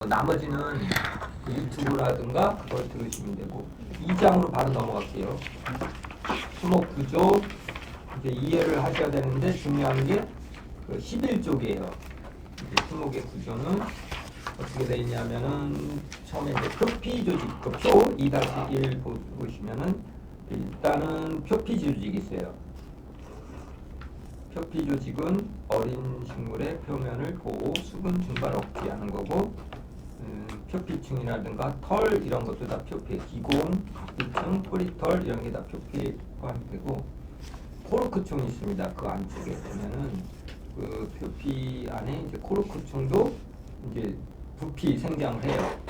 나머지는 그 유튜브라든가 그걸 들으시면 되고 2장으로 바로 넘어갈게요. 수목 구조 이제 이해를 하셔야 되는데 중요한 게 그 11쪽이에요. 수목의 구조는 어떻게 되어 있냐면은 처음에 이제 표피 조직 그 표 2-1 보시면은 일단은 표피 조직이 있어요. 표피 조직은 어린 식물의 표면을 보호, 수분 증발 억제하는 거고 표피층이라든가 털 이런 것도 다 표피, 기공, 각기층, 뿌리털 이런 게 다 표피에 포함이 되고 코르크층이 있습니다. 그 안쪽에 보면은 그 표피 안에 이제 코르크층도 이제 부피 생장을 해요.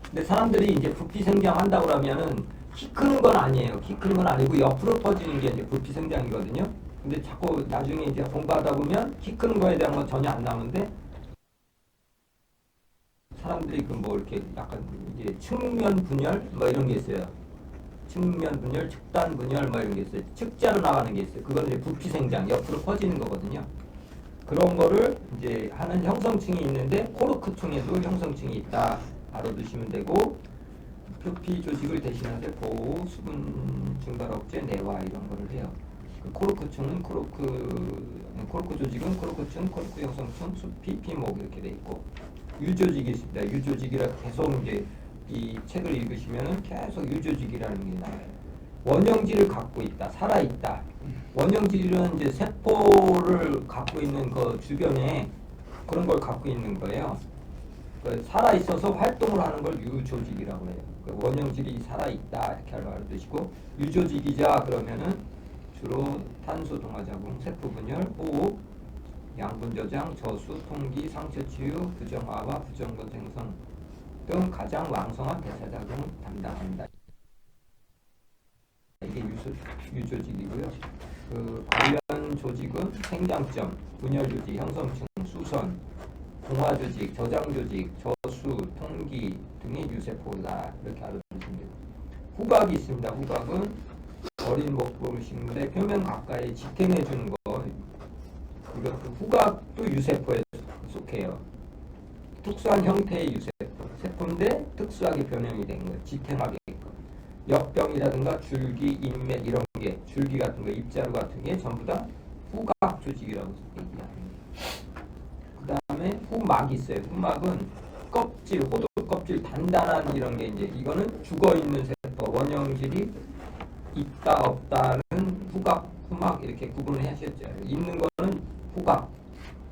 근데 사람들이 이제 부피 생장한다고 하면은 키 크는 건 아니에요. 키 크는 건 아니고 옆으로 퍼지는 게 이제 부피 생장이거든요. 근데 자꾸 나중에 이제 공부하다 보면 키 크는 거에 대한 건 전혀 안 나오는데 사람들이 그 뭐 이렇게 약간 이제 측면 분열 뭐 이런 게 있어요. 측면 분열, 측단 분열 뭐 이런 게 있어요. 측자로 나가는 게 있어요. 그건 이제 부피 생장 옆으로 퍼지는 거거든요. 그런 거를 이제 하는 형성층이 있는데 코르크층에도 형성층이 있다. 알아두시면 되고 표피 조직을 대신하되 보호, 수분 증발 억제, 내화 이런 거를 해요. 그 코르크층은 코르크 조직은 코르크층, 코르크 형성층, 수피, 피목 이렇게 돼 있고 유조직이 있습니다. 유조직이라 계속 이제 이 책을 읽으시면은 계속 유조직이라는 게 나와요. 원형질을 갖고 있다, 살아 있다. 원형질은 이제 세포를 갖고 있는 그 주변에 그런 걸 갖고 있는 거예요. 살아 있어서 활동을 하는 걸 유조직이라고 해요. 원형질이 살아 있다 이렇게 알아두시고 유조직이자 그러면은 주로 탄소 동화자궁, 세포 분열, 호흡, 양분 저장, 저수, 통기, 상처 치유, 부정화와 부정본 생성 등 가장 왕성한 대사작용을 담당합니다. 이게 유조직이고요. 그 관련 조직은 생장점, 분열 조직, 형성층, 수선, 동화 조직, 저장 조직, 저수, 통기 등의 유세포다 이렇게 알아두시면 돼요. 후각이 있습니다. 후각은 어린 먹보식물의 표면 가까이 지탱해 주는 거. 이것도 후각도 유세포에 속해요. 특수한 형태의 유세포, 세포인데 특수하게 변형이 된 거예요. 지탱하게끔. 역병이라든가 줄기, 인맥 이런 게 줄기 같은 거, 입자루 같은 게 전부 다 후각 조직이라고 얘기합니다. 그 다음에 후막이 있어요. 후막은 껍질, 호두 껍질 단단한 이런 게 이제 이거는 죽어 있는 세포, 원형질이 있다 없다는 후각, 후막 이렇게 구분을 하셨죠. 있는 거는 후각,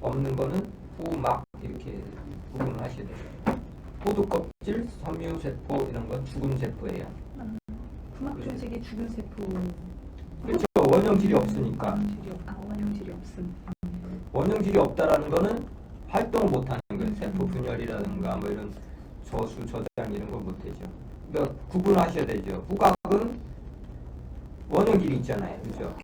없는 거는 후막 이렇게 구분을 하셔야 돼요. 호두 껍질, 섬유세포 이런 건 죽은 세포예요. 후막 조직이 죽은 세포. 그렇죠. 원형질이 없으니까. 원형질이 없음. 원형질이 없다라는 거는 활동을 못하는 거예요. 세포 분열이라든가 뭐 이런 저수, 저장 이런 걸 못하죠. 그러니까 구분하셔야 되죠. 후각은 원형질이 있잖아요. 그죠?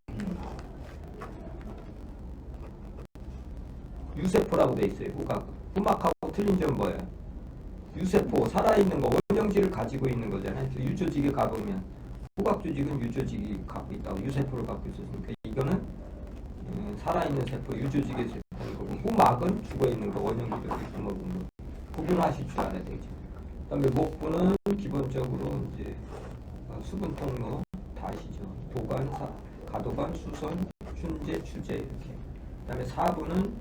유세포라고 돼 있어요. 후각. 후막하고 틀린 점은 뭐예요? 유세포, 살아있는 거, 원형질을 가지고 있는 거잖아요. 유조직에 가보면 후각 조직은 유조직이 갖고 있다고 유세포를 갖고 있었으니까 이거는 살아있는 세포, 유조직의 세포인 거고 후막은 죽어있는 거, 원형질이 있고 뭐 구분하실 줄 알아야 되죠. 그 다음에 목부는 기본적으로 이제 수분 통로 다 아시죠. 도관, 가도관, 수선, 춘제, 추제 이렇게. 그 다음에 사부는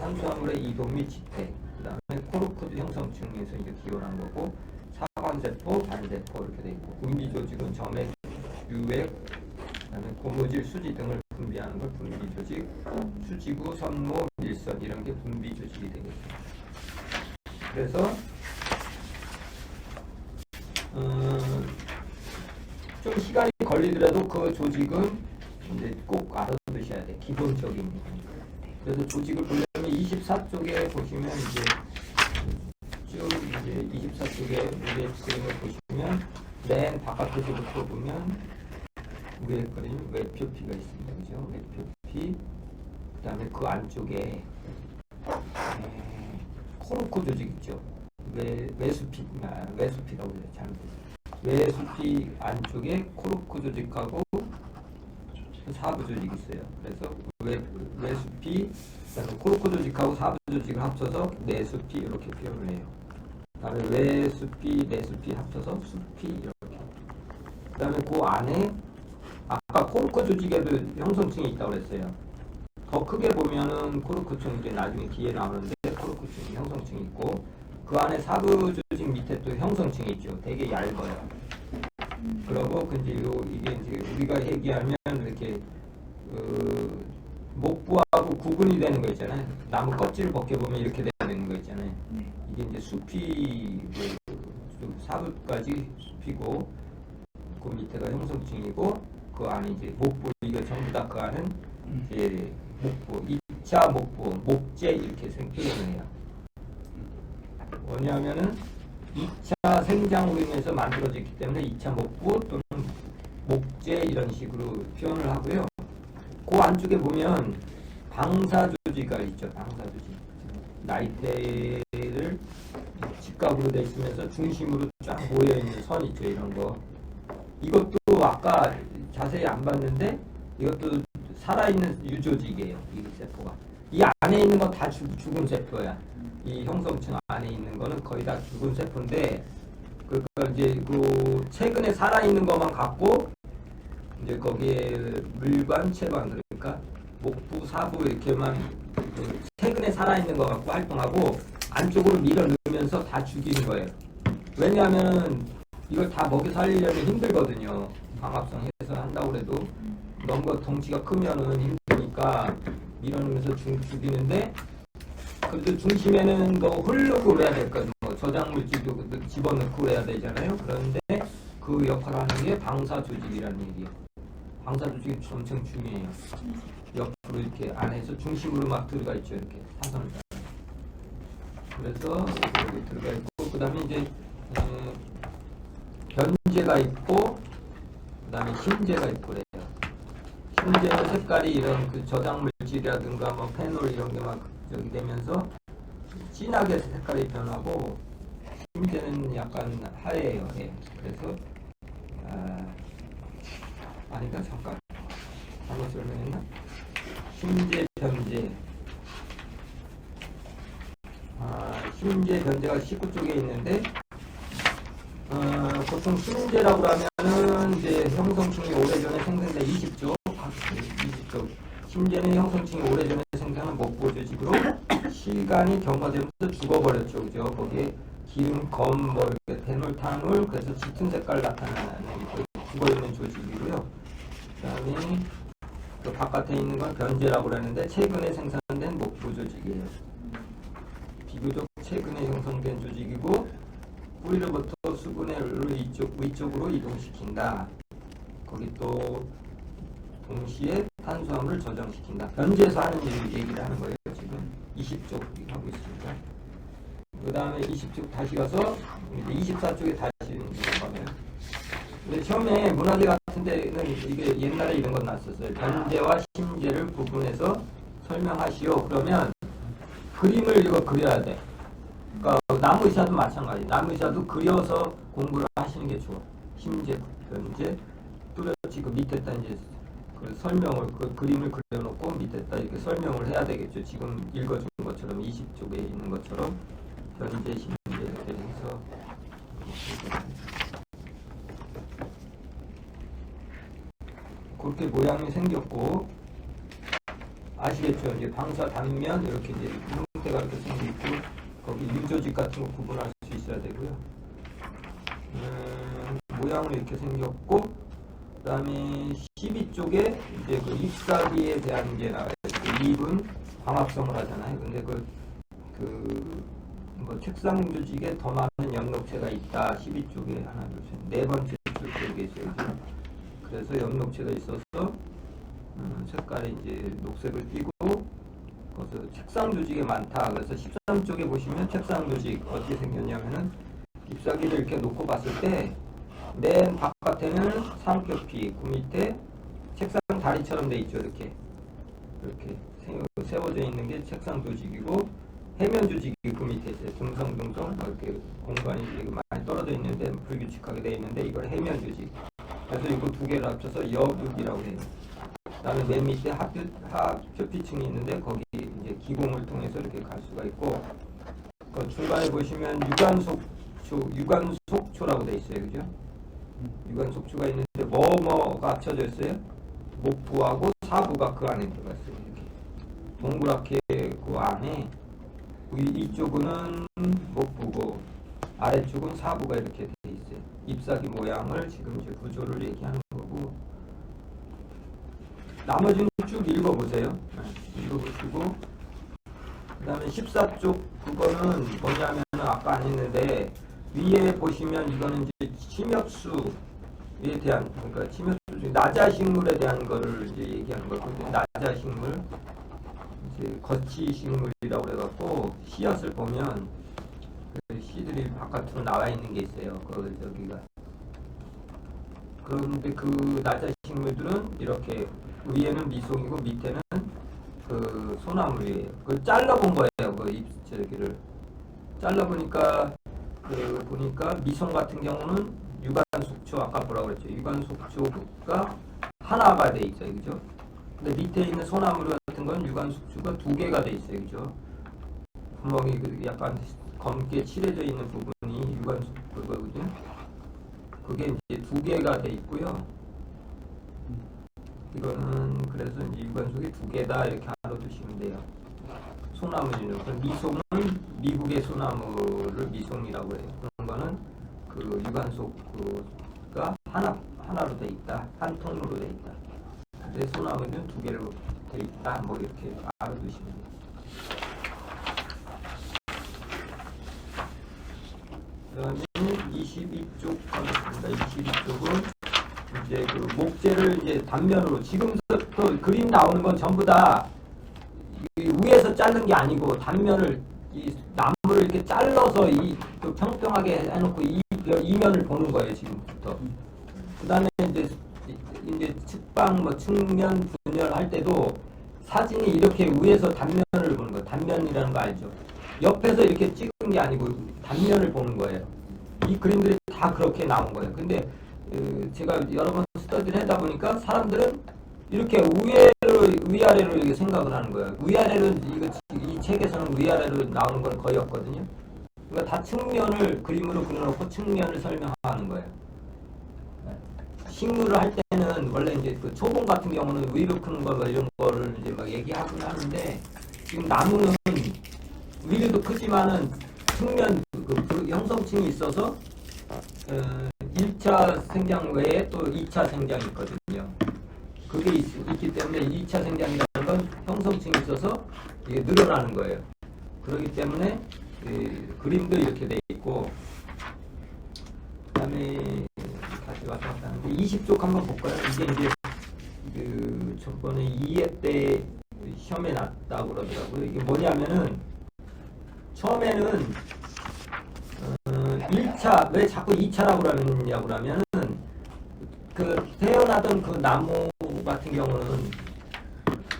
탄수화물의 이동 및 지택. 그 다음에 코르크도 형성층에서 이제 기원한 거고 사관세포, 반세포 이렇게 돼 있고 분비 조직은 점액, 유액, 그 다음에 고무질, 수지 등을 분비하는 걸 분비 조직, 수지구, 선모, 밀선 이런 게 분비 조직이 되겠죠. 그래서 좀 시간이 걸리더라도 그 조직은 이제 꼭 알아두셔야 돼. 기본적인. 그래서 조직을 보려면 24쪽에 보시면 이제 쭉 이제 24쪽에 우리의 그림을 보시면 맨 바깥쪽부터 보면 위에 그림 외표피가 있습니다. 그죠? 외표피. 그 다음에 그 안쪽에 코르크 조직 있죠. 외수피라고 해요. 잘못했어요. 외수피 안쪽에 코르크 조직하고 사부 조직이 있어요. 그래서 외수피, 그다음에 코르코 조직하고 사부 조직을 합쳐서 내수피 이렇게 표현을 해요. 그다음에 외수피, 내수피 합쳐서 수피 이렇게. 그다음에 그 안에 아까 코르코 조직에도 형성층이 있다고 그랬어요. 더 크게 보면은 코르코층 이제 나중에 뒤에 나오는데 코르코층 형성층이 있고 그 안에 사부 조직 밑에 또 형성층이 있죠. 되게 얇아요. 그러고 이제 이게 이제 우리가 얘기하면 이렇게 목부하고 구분이 되는 거 있잖아요. 나무 껍질을 벗겨보면 이렇게 되는 거 있잖아요. 네. 이게 이제 숲이 사부까지 숲이고 그 밑에가 형성층이고 그 안에 이제 목부 이거 전부 다 그 안은 이제 목부 2차 목부 목재 이렇게 표현을 해요. 뭐냐면은 2차 생장으로 인해서 만들어졌기 때문에 2차 목부 또는 목재 이런 식으로 표현을 하고요. 그 안쪽에 보면 방사 조직가 있죠. 방사 조직. 나이테를 직각으로 되어 있으면서 중심으로 쫙 모여 있는 선 있죠. 이런 거. 이것도 아까 자세히 안 봤는데 이것도 살아있는 유조직이에요. 이 세포가. 이 안에 있는 건 다 죽은 세포야. 이 형성층 안에 있는 거는 거의 다 죽은 세포인데 그러니까 이제 그 최근에 살아있는 것만 갖고 이제 거기에 물관, 체관 그러니까 목부, 사부 이렇게만 그 최근에 살아있는 거 갖고 활동하고 안쪽으로 밀어 넣으면서 다 죽이는 거예요. 왜냐하면 이걸 다 먹여 살리려면 힘들거든요. 광합성 해서 한다고 해도 너무 덩치가 크면은 힘드니까 밀어넣으면서 죽이는데 그래도 중심에는 뭐 흐르고 그래야 될거든. 뭐 저장물질도 집어넣고 그래야 되잖아요. 그런데 그 역할을 하는 게 방사 조직이라는 얘기예요. 방사 조직이 엄청 중요해요. 옆으로 이렇게 안에서 중심으로 막 들어가 있죠. 이렇게 사선을. 그래서 여기 들어가 있고 그다음에 이제 변제가 있고 그다음에 심제가 있고 그래요. 심제는 색깔이 이런 그 저장물질이라든가 뭐 페놀 이런 게 막 저기 되면서 진하게 색깔이 변하고 심제는 약간 하얘요. 예. 그래서 아닌가 잠깐 잘못 설명했나? 심제 변제 심제 변제가 19쪽에 있는데 보통 심제라고 하면은 이제 형성층이 오래전에 생성된 20쪽 심제는 형성층이 오래전에 생성한 목부 조직으로 시간이 경과되면서 죽어버렸죠. 그죠? 거기에 기름, 검, 뭐 이렇게 페놀탄올 그래서 짙은 색깔 나타나는 죽어있는 조직이고요. 그 다음에 또 바깥에 있는 건 변제라고 그러는데 최근에 생산된 목부 조직이에요. 비교적 최근에 형성된 조직이고 뿌리로부터 수분을 위쪽으로 이동시킨다. 거기 또 동시에 탄수화물을 저장시킨다. 변제에서 하는 얘기를 하는 거예요. 지금 20쪽 하고 있습니다. 그 다음에 20쪽 다시 가서 24쪽에 다시 넘어가네요. 근데 처음에 문화재 같은 데는 이게 옛날에 이런 건 났었어요. 변제와 심제를 구분해서 설명하시오. 그러면 그림을 이거 그려야 돼. 그러니까 나무의사도 마찬가지. 나무의사도 그려서 공부를 하시는 게 좋아. 심제, 변제, 뚜렷이 그 밑에다 이제 그 설명을 그 그림을 그려놓고 밑에다 이렇게 설명을 해야 되겠죠. 지금 읽어준 것처럼 20쪽에 있는 것처럼 변제, 심제 이렇게 해서 그렇게 모양이 생겼고 아시겠죠? 이제 방사 단면 이렇게 이제 형태가 이렇게 생기고 거기 유조직 같은 거 구분할 수 있어야 되고요. 모양은 이렇게 생겼고 그다음에 12쪽에 이제 그 잎사귀에 대한 게 나와요. 잎은 광합성을 하잖아요. 근데 뭐 책상 조직에 더 많은 연록체가 있다. 12쪽에 하나, 둘, 셋, 네 번째 쪽에 있어요. 그래서 연록체가 있어서 색깔이 이제 녹색을 띠고 그래서 책상 조직이 많다. 그래서 13쪽에 보시면 책상 조직 어떻게 생겼냐면은 잎사귀를 이렇게 놓고 봤을 때 맨 바깥에는 삼겹피, 그 밑에 책상 다리처럼 돼 있죠. 이렇게 세워져 있는 게 책상 조직이고 해면 조직이 그 밑에 있어요. 둥성둥성 이렇게 공간이 많이 떨어져 있는데 불규칙하게 돼 있는데 이걸 해면 조직. 그래서 이거 두 개를 합쳐서 여극이라고 해요. 그다음에 맨 밑에 하표피층이 있는데 거기 이제 기공을 통해서 이렇게 갈 수가 있고, 그 중간에 보시면 유관속초라고 돼 있어요, 그죠? 유관속초가 있는데 뭐가 합쳐져 있어요? 목부하고 사부가 그 안에 들어가 있어요. 이렇게 동그랗게 그 안에 이쪽은 목부고 아래쪽은 사부가 이렇게 돼 있어요. 잎사귀 모양을 지금 이제 구조를 얘기하는 거고, 나머지는 쭉 읽어보세요. 읽어보시고, 그 다음에 14쪽 그거는 뭐냐면 아까 안 했는데, 위에 보시면 이거는 이제 침엽수에 대한, 그러니까 침엽수 나자식물에 대한 거를 이제 얘기하는 거거든요. 나자식물, 이제 거치식물이라고 그래갖고 씨앗을 보면 그 씨들이 바깥으로 나와 있는 게 있어요. 그 저기가. 그런데 그 나자식물들은 이렇게 위에는 미송이고 밑에는 그 소나무예요. 그 잘라본 거예요. 그 잎 저기를 잘라보니까 그 보니까 미송 같은 경우는 유관속초 아까 뭐라고 그랬죠? 유관속초가 하나가 돼 있어요, 그죠? 근데 밑에 있는 소나무 같은 건 유관속초가 두 개가 돼 있어요, 그죠? 구멍이 그 약간 검게 칠해져 있는 부분이 유관속초거든요. 그게 이제 두 개가 돼 있고요. 이거는 그래서 이제 유관속이 두 개다 이렇게 알아두시면 돼요. 소나무는 미송은 미국의 소나무를 미송이라고 해요. 그런 거는 그 유관속가 하나로 돼 있다, 한 통으로 돼 있다. 근데 소나무는 두 개로 돼 있다, 뭐 이렇게 알아두시면 돼요. 그다음에 22쪽 가겠습니다. 22쪽은 이제 그 목재를 이제 단면으로 지금부터 그림 나오는 건 전부 다 위에서 자른 게 아니고 단면을 이 나무를 이렇게 잘라서 그 평평하게 해놓고 이면을 보는 거예요 지금부터. 그다음에 이제 측방 뭐 측면 분열 할 때도 사진이 이렇게 위에서 단면을 보는 거예요. 단면이라는 거 알죠? 옆에서 이렇게 찍은 게 아니고 단면을 보는 거예요. 이 그림들이 다 그렇게 나온 거예요. 근데 제가 여러 번 스터디를 하다 보니까 사람들은 이렇게 위아래로 이렇게 생각을 하는 거예요. 위아래로 이 책에서는 위아래로 나오는 건 거의 없거든요. 그러니까 다 측면을 그림으로 그려놓고 측면을 설명하는 거예요. 식물을 할 때는 원래 이제 그 초봉 같은 경우는 위로 크는 거 이런 거를 이제 막 얘기하곤 하는데, 지금 나무는 위로도 크지만은 측면 그 형성층이 있어서 1차 생장 외에 또 2차 생장이 있거든요. 그게 있기 때문에 2차 생장이라는 건 형성층이 있어서 이게 늘어나는 거예요. 그렇기 때문에 그림도 이렇게 돼 있고, 그다음에 다시 왔다 갔다 하는데 20쪽 한번 볼까요? 이게 이제 그 저번에 2회 때 시험에 났다고 그러더라고요. 이게 뭐냐면은 처음에는 1차, 왜 자꾸 2차라고 그러느냐고 그러면은 그 태어나던 그 나무 같은 경우는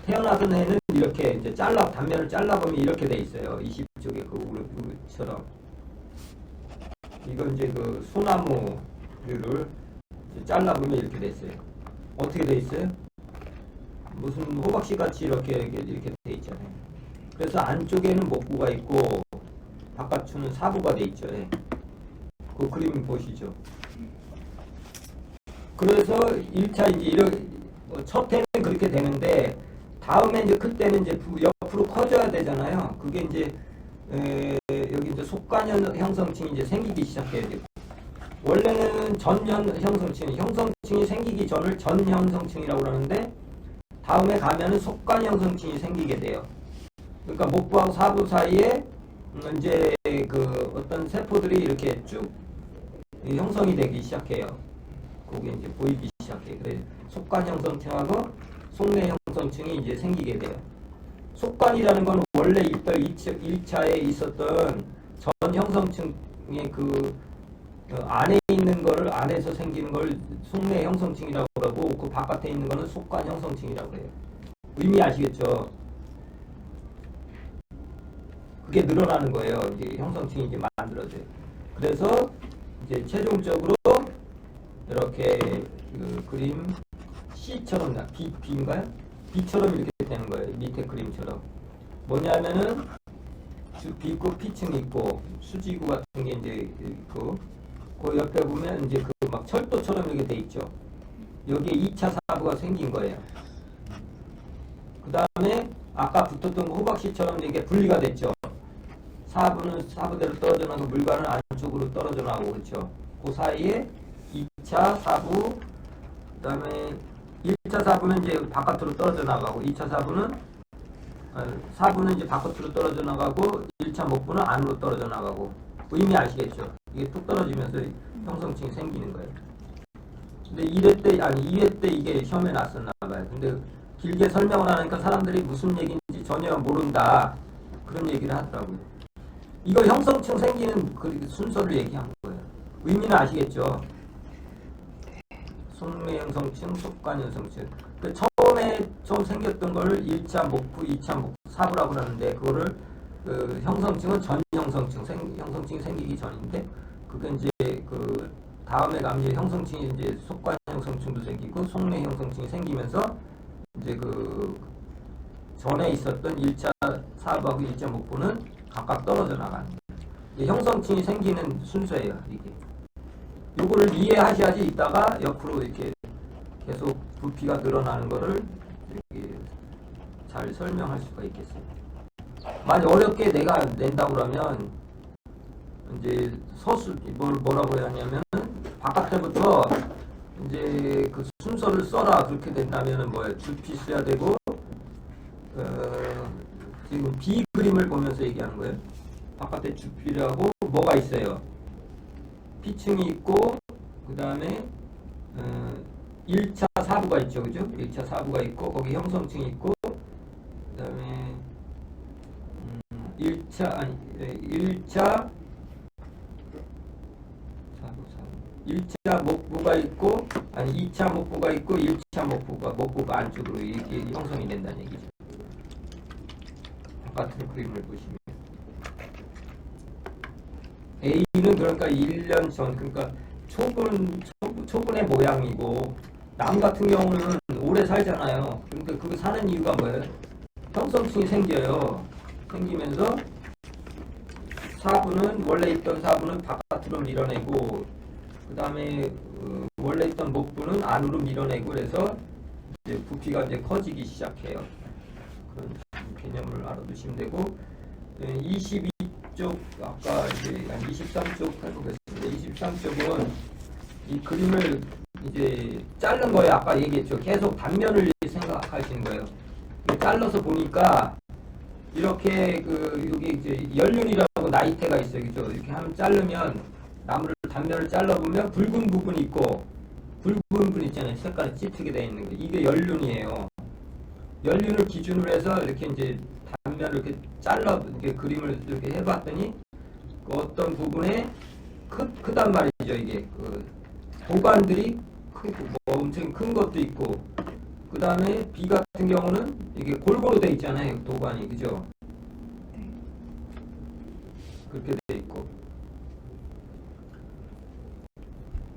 태어나던 애는 이렇게 이제 단면을 잘라보면 이렇게 돼 있어요. 20쪽에 그처럼. 이건 이제 그 소나무를 잘라보면 이렇게 돼 있어요. 어떻게 돼 있어요? 무슨 호박씨 같이 이렇게 돼 있잖아요. 그래서 안쪽에는 목부가 있고 바깥쪽은 사부가 돼 있죠. 그 그림 보시죠. 그래서 1차 이제 첫 해는 그렇게 되는데 다음에 이제 그때는 이제 옆으로 커져야 되잖아요. 그게 이제 여기 이제 속관형 형성층이 이제 생기기 시작해요. 이제. 원래는 형성층이 생기기 전을 전 형성층이라고 그러는데 다음에 가면은 속관 형성층이 생기게 돼요. 그러니까 목부하고 사부 사이에 이제 그 어떤 세포들이 이렇게 쭉 형성이 되기 시작해요. 그게 이제 보이기 시작해요. 그래서 속관 형성층하고 속내 형성층이 이제 생기게 돼요. 속관이라는 건 원래 잎들 1차에 있었던 전 형성층의 그 안에 있는 거를 안에서 생기는 걸 속내 형성층이라고 그러고, 그 바깥에 있는 거는 속관 형성층이라고 해요. 의미 아시겠죠? 그게 늘어나는 거예요. 이제 형성층이 이제 만들어져요. 그래서 이제 최종적으로 이렇게 그 그림 C처럼 B인가요? B처럼 이렇게 되는 거예요. 밑에 그림처럼. 뭐냐면은 B 있고 P층이 있고 수지구 같은 게 이제 있고 그 옆에 보면 이제 그 막 철도처럼 이렇게 돼 있죠. 여기에 2차 사부가 생긴 거예요. 그 다음에 아까 붙었던 호박씨처럼 이게 분리가 됐죠. 사부는 사부대로 떨어져 나가고 물관은 안쪽으로 떨어져 나가고 그렇죠. 그 사이에 2차 사부, 그 다음에 1차 사부는 이제 바깥으로 떨어져 나가고 2차 사부는 이제 바깥으로 떨어져 나가고 1차 목부는 안으로 떨어져 나가고 의미 아시겠죠? 이게 뚝 떨어지면서 형성층이 생기는 거예요. 근데 2회 때 이게 시험에 났었나 봐요. 근데 길게 설명을 하니까 사람들이 무슨 얘기인지 전혀 모른다. 그런 얘기를 하더라고요. 이거 형성층 생기는 그 순서를 얘기한 거예요. 의미는 아시겠죠? 속내 형성층, 속관 형성층. 그 처음 생겼던 거를 1차 목부, 2차 목부, 사부라고 그러는데 그거를 그 형성층은 전 형성층, 형성층이 생기기 전인데 그게 이제 그 다음에 가면 이제 형성층이 이제 속관 형성층도 생기고 속내 형성층이 생기면서 이제 그 전에 있었던 1차 사부하고 1차 목부는 각각 떨어져 나가는 형성층이 생기는 순서예요. 이게 요거를 이해하셔야지 이따가 옆으로 이렇게 계속 부피가 늘어나는 거를 이렇게 잘 설명할 수가 있겠어요. 만약 어렵게 내가 낸다고 그러면 이제 뭐라고 해야 하냐면 바깥에부터 이제 그 순서를 써라 그렇게 된다면은 뭐예요? 주피 써야 되고 지금 B 그림을 보면서 얘기하는 거예요. 바깥에 주피라고 뭐가 있어요? P층이 있고 그 다음에 1차 사부가 있죠, 그죠? 1차 사부가 있고 거기 형성층이 있고 그 다음에 1차 목부가 있고 2차 목부가 있고 1차 목부가 안쪽으로 이렇게 형성이 된다는 얘기죠. 바깥의 그림을 보시면 A는 그러니까 1년 전 그러니까 초분의 모양이고 남 같은 경우는 오래 살잖아요. 그러니까 그거 사는 이유가 뭐예요? 형성층이 생겨요. 생기면서 사부는 원래 있던 사부는 바깥으로 밀어내고 그 다음에 원래 있던 목부는 안으로 밀어내고 그래서 이제 부피가 이제 커지기 시작해요. 그런 개념을 알아두시면 되고 22쪽 아까 이제 23쪽 해보겠습니다. 23쪽은 이 그림을 이제 자른 거예요. 아까 얘기했죠. 계속 단면을 생각하시는 거예요. 잘라서 보니까 이렇게 여기 이제 연륜이라고 나이테가 있어요. 그죠? 이렇게 하면 자르면 나무를 단면을 잘라보면 붉은 부분이 있고 붉은 부분 있잖아요. 색깔이 짙게 되어 있는 거. 이게 연륜이에요. 연륜을 기준으로 해서 이렇게 이제 단면을 이렇게 이렇게 그림을 이렇게 해봤더니 그 어떤 부분에 크단 말이죠. 이게 그 도관들이 크고 뭐 엄청 큰 것도 있고 그 다음에 B 같은 경우는 이게 골고루 돼 있잖아요. 도관이 그죠? 그렇게 돼 있고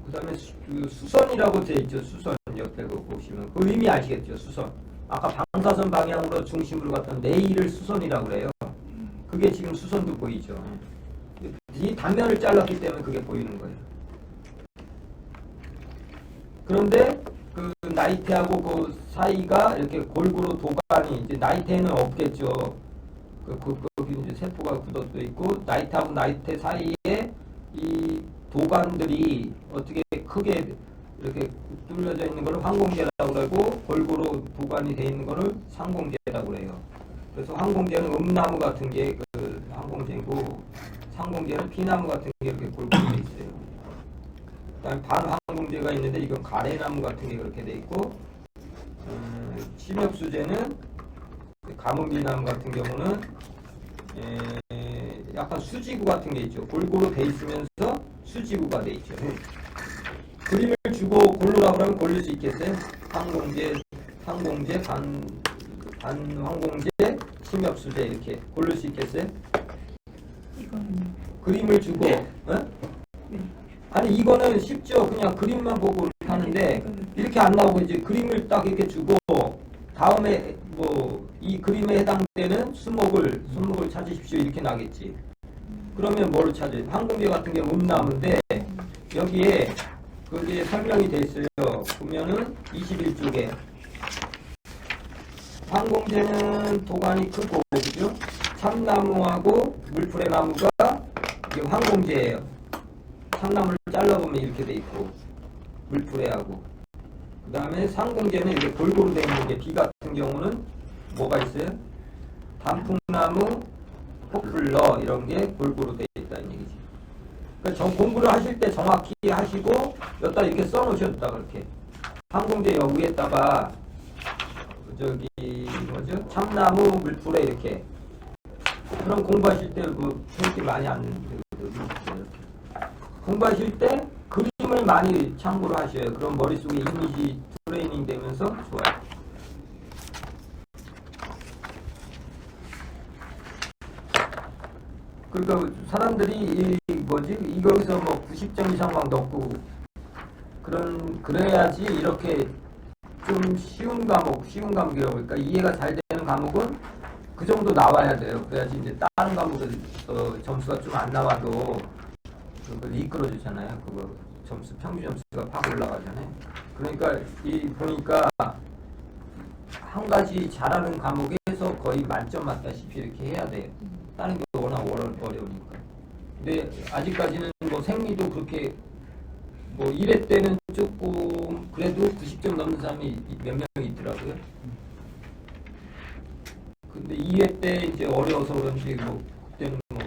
그 다음에 수선이라고 돼 있죠. 수선 옆에 보시면 그 의미 아시겠죠? 수선. 아까 방사선 방향으로 중심으로 갔던 내일을 수선이라고 그래요. 그게 지금 수선도 보이죠. 이 단면을 잘랐기 때문에 그게 보이는 거예요. 그런데 그 나이테하고 그 사이가 이렇게 골고루 도관이 이제 나이테는 없겠죠. 거기 이제 세포가 굳어져 있고 나이테하고 나이테 사이에 이 도관들이 어떻게 크게 이렇게 뚫려져 있는 거를 황공제라고 그러고 골고루 도관이 되어 있는 거를 상공제라고 그래요. 그래서 황공제는 음나무 같은 게 그 황공제고 상공제는 피나무 같은 게 이렇게 골고루 되어 있어요. 그다음에 반황공제가 있는데 이건 가래나무 같은 게 그렇게 돼 있고 침엽수제는 가뭄비나무 같은 경우는 약간 수지구 같은 게 있죠. 골고루 돼 있으면서 수지구가 돼 있죠. 그림을 주고 고르라고 하면 고를 수 있겠어요? 황공제, 반황공제, 침엽수제 이렇게 고를 수 있겠어요? 그림을 주고 네. 아니 이거는 쉽죠. 그냥 그림만 보고 이렇게 하는데 이렇게 안 나오고 이제 그림을 딱 이렇게 주고 다음에 뭐 이 그림에 해당되는 수목을 찾으십시오 이렇게 나겠지. 그러면 뭐를 찾아요? 황금비 같은 게 음나무인데 여기에 그게 설명이 돼 있어요. 보면은 21쪽에 황공제는 도관이 크고 그죠? 참나무하고 물풀의 나무가 이게 황공제예요. 참나무를 잘라보면 이렇게 돼 있고 물풀에하고 그 다음에 상공제는 이렇게 골고루 되어 있는 게 비 같은 경우는 뭐가 있어요? 단풍나무, 포플러 이런 게 골고루 되어 있다는 얘기지. 그러니까 공부를 하실 때 정확히 하시고 여기다 이렇게 써놓으셨다 그렇게 항공제 여 위에다가 저기 뭐죠? 참나무 물풀에 이렇게 그럼 공부하실 때 뭐 생각이 많이 안 되거든요. 공부하실 때 그림을 많이 참고를 하셔요. 그럼 머릿속에 이미지 트레이닝 되면서 좋아요. 그러니까 사람들이 이거에서 뭐 90점 이상 막 넣고 그래야지 이렇게 좀 쉬운 과목이라고 그러니까 이해가 잘 되는 과목은 그 정도 나와야 돼요. 그래야지 이제 다른 과목은 점수가 좀 안 나와도 그걸 이끌어 주잖아요. 그거 점수 평균 점수가 팍 올라가잖아요. 그러니까 보니까 한 가지 잘하는 과목에서 거의 만점 맞다시피 이렇게 해야 돼요. 다른 게 워낙 어려우니까. 근데 아직까지는 뭐 생리도 그렇게 뭐 1회 때는 조금 그래도 90점 넘는 사람이 몇 명 있더라고요. 근데 2회 때 이제 어려워서 그런지 뭐 그때는 뭐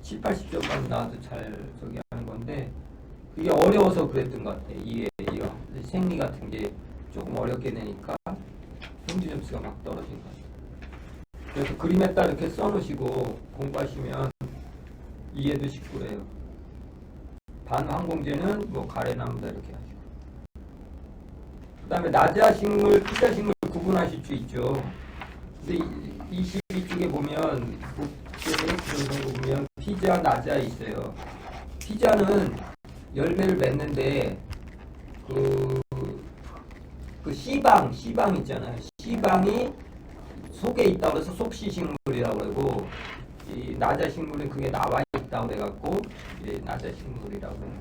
7, 80점만 나와도 잘 저기 하는 건데 그게 어려워서 그랬던 것 같아요. 2회 생리 같은 게 조금 어렵게 되니까 평균 점수가 막 떨어진 것 같아요. 그래서 그림에다 이렇게 써놓으시고 공부하시면 이해도 쉽고 그래요. 반항공제는 뭐 가래나무다 이렇게 하시고 그 다음에 나자식물, 피자식물 구분하실 수 있죠. 근데 22쪽에 보면 그런 거 보면 피자, 나자 있어요. 피자는 열매를 맺는데 그 씨방 있잖아요. 씨방이 속에 있다고 해서 속시식물이라고 그러고 이 나자식물은 그게 나와 있다고 해갖고 이제 나자식물이라고 해요.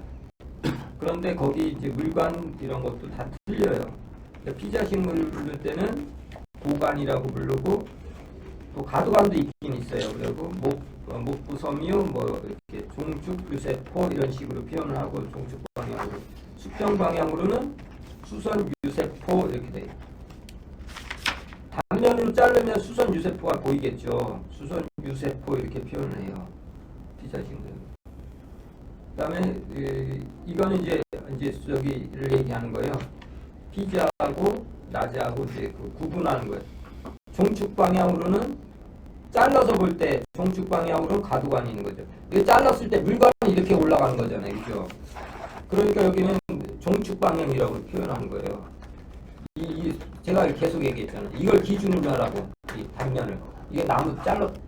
그런데 거기 이제 물관 이런 것도 다 틀려요. 그러니까 피자식물을 부를 때는 고관이라고 부르고 또 가두관도 있긴 있어요. 그리고 목부섬유 뭐 이렇게 종축 유세포 이런 식으로 표현을 하고 종축 방향으로 수평 방향으로는 수선 유세포 이렇게 돼요. 단면으로 자르면 수선 유세포가 보이겠죠. 수선 유세포 이렇게 표현을 해요. 피자식물. 그다음에 이거는 이제 저기를 얘기하는 거예요. 피자하고 나자하고 이제 그 구분하는 거예요. 종축 방향으로는 잘라서 볼 때 종축 방향으로는 가두관이 있는 거죠. 이게 잘랐을 때 물관이 이렇게 올라가는 거잖아요, 그죠? 그러니까 여기는 종축 방향이라고 표현하는 거예요. 제가 계속 얘기했잖아요. 이걸 기준으로 하라고 이 단면을 이게 나무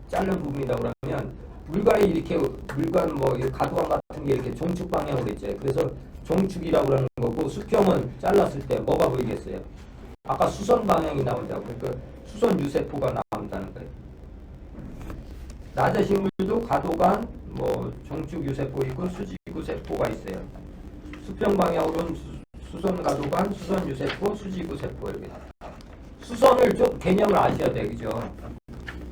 자른 부분이다 그러면 물관이 이렇게 물관 뭐 가두관 같은 게 이렇게 종축 방향으로 있죠. 그래서 종축이라고 그러는 거고 수평은 잘랐을 때 뭐가 보이겠어요? 아까 수선 방향이 나온다고 그러니까 수선 유세포가 나온다는 거예요. 나자식물도 가도관, 뭐 종축 유세포 있고 수지구 세포가 있어요. 수평 방향으로는 수선 가도관, 수선 유세포, 수지구 세포 이렇게. 수선을 좀 개념을 아셔야 돼요, 그죠?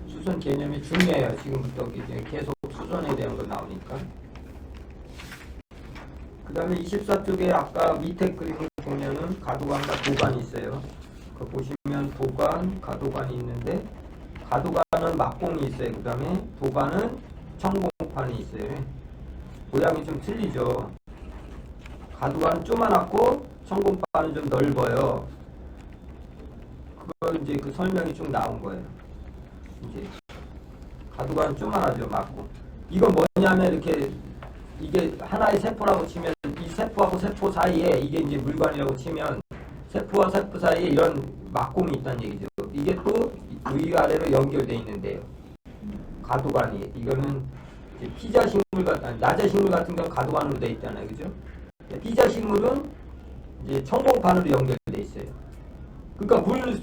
수선 개념이 중요해요. 지금부터 이제 계속 수선에 대한 거 나오니까. 그 다음에 24쪽에 아까 밑에 그림을 보면은 가도관과 도관이 있어요. 그 보시면 도관, 가도관이 있는데 가도관은 막공이 있어요. 그 다음에 도관은 청공판이 있어요. 모양이 좀 틀리죠. 가도관은 조그맣고 청공판은 좀 넓어요. 그걸 이제 그 설명이 좀 나온 거예요. 이제 가도관은 조그만하죠, 막고. 이건 뭐냐면 이렇게 이게 하나의 세포라고 치면 이 세포하고 세포 사이에 이게 이제 물관이라고 치면 세포와 세포 사이에 이런 막공이 있다는 얘기죠. 이게 또 위아래로 연결되어 있는데요. 가도관이 이거는 이제 피자식물 같은 나자식물 같은 경우 가도관으로 되어 있잖아요, 그죠? 피자식물은 이제 청봉판으로 연결돼 있어요. 그러니까 물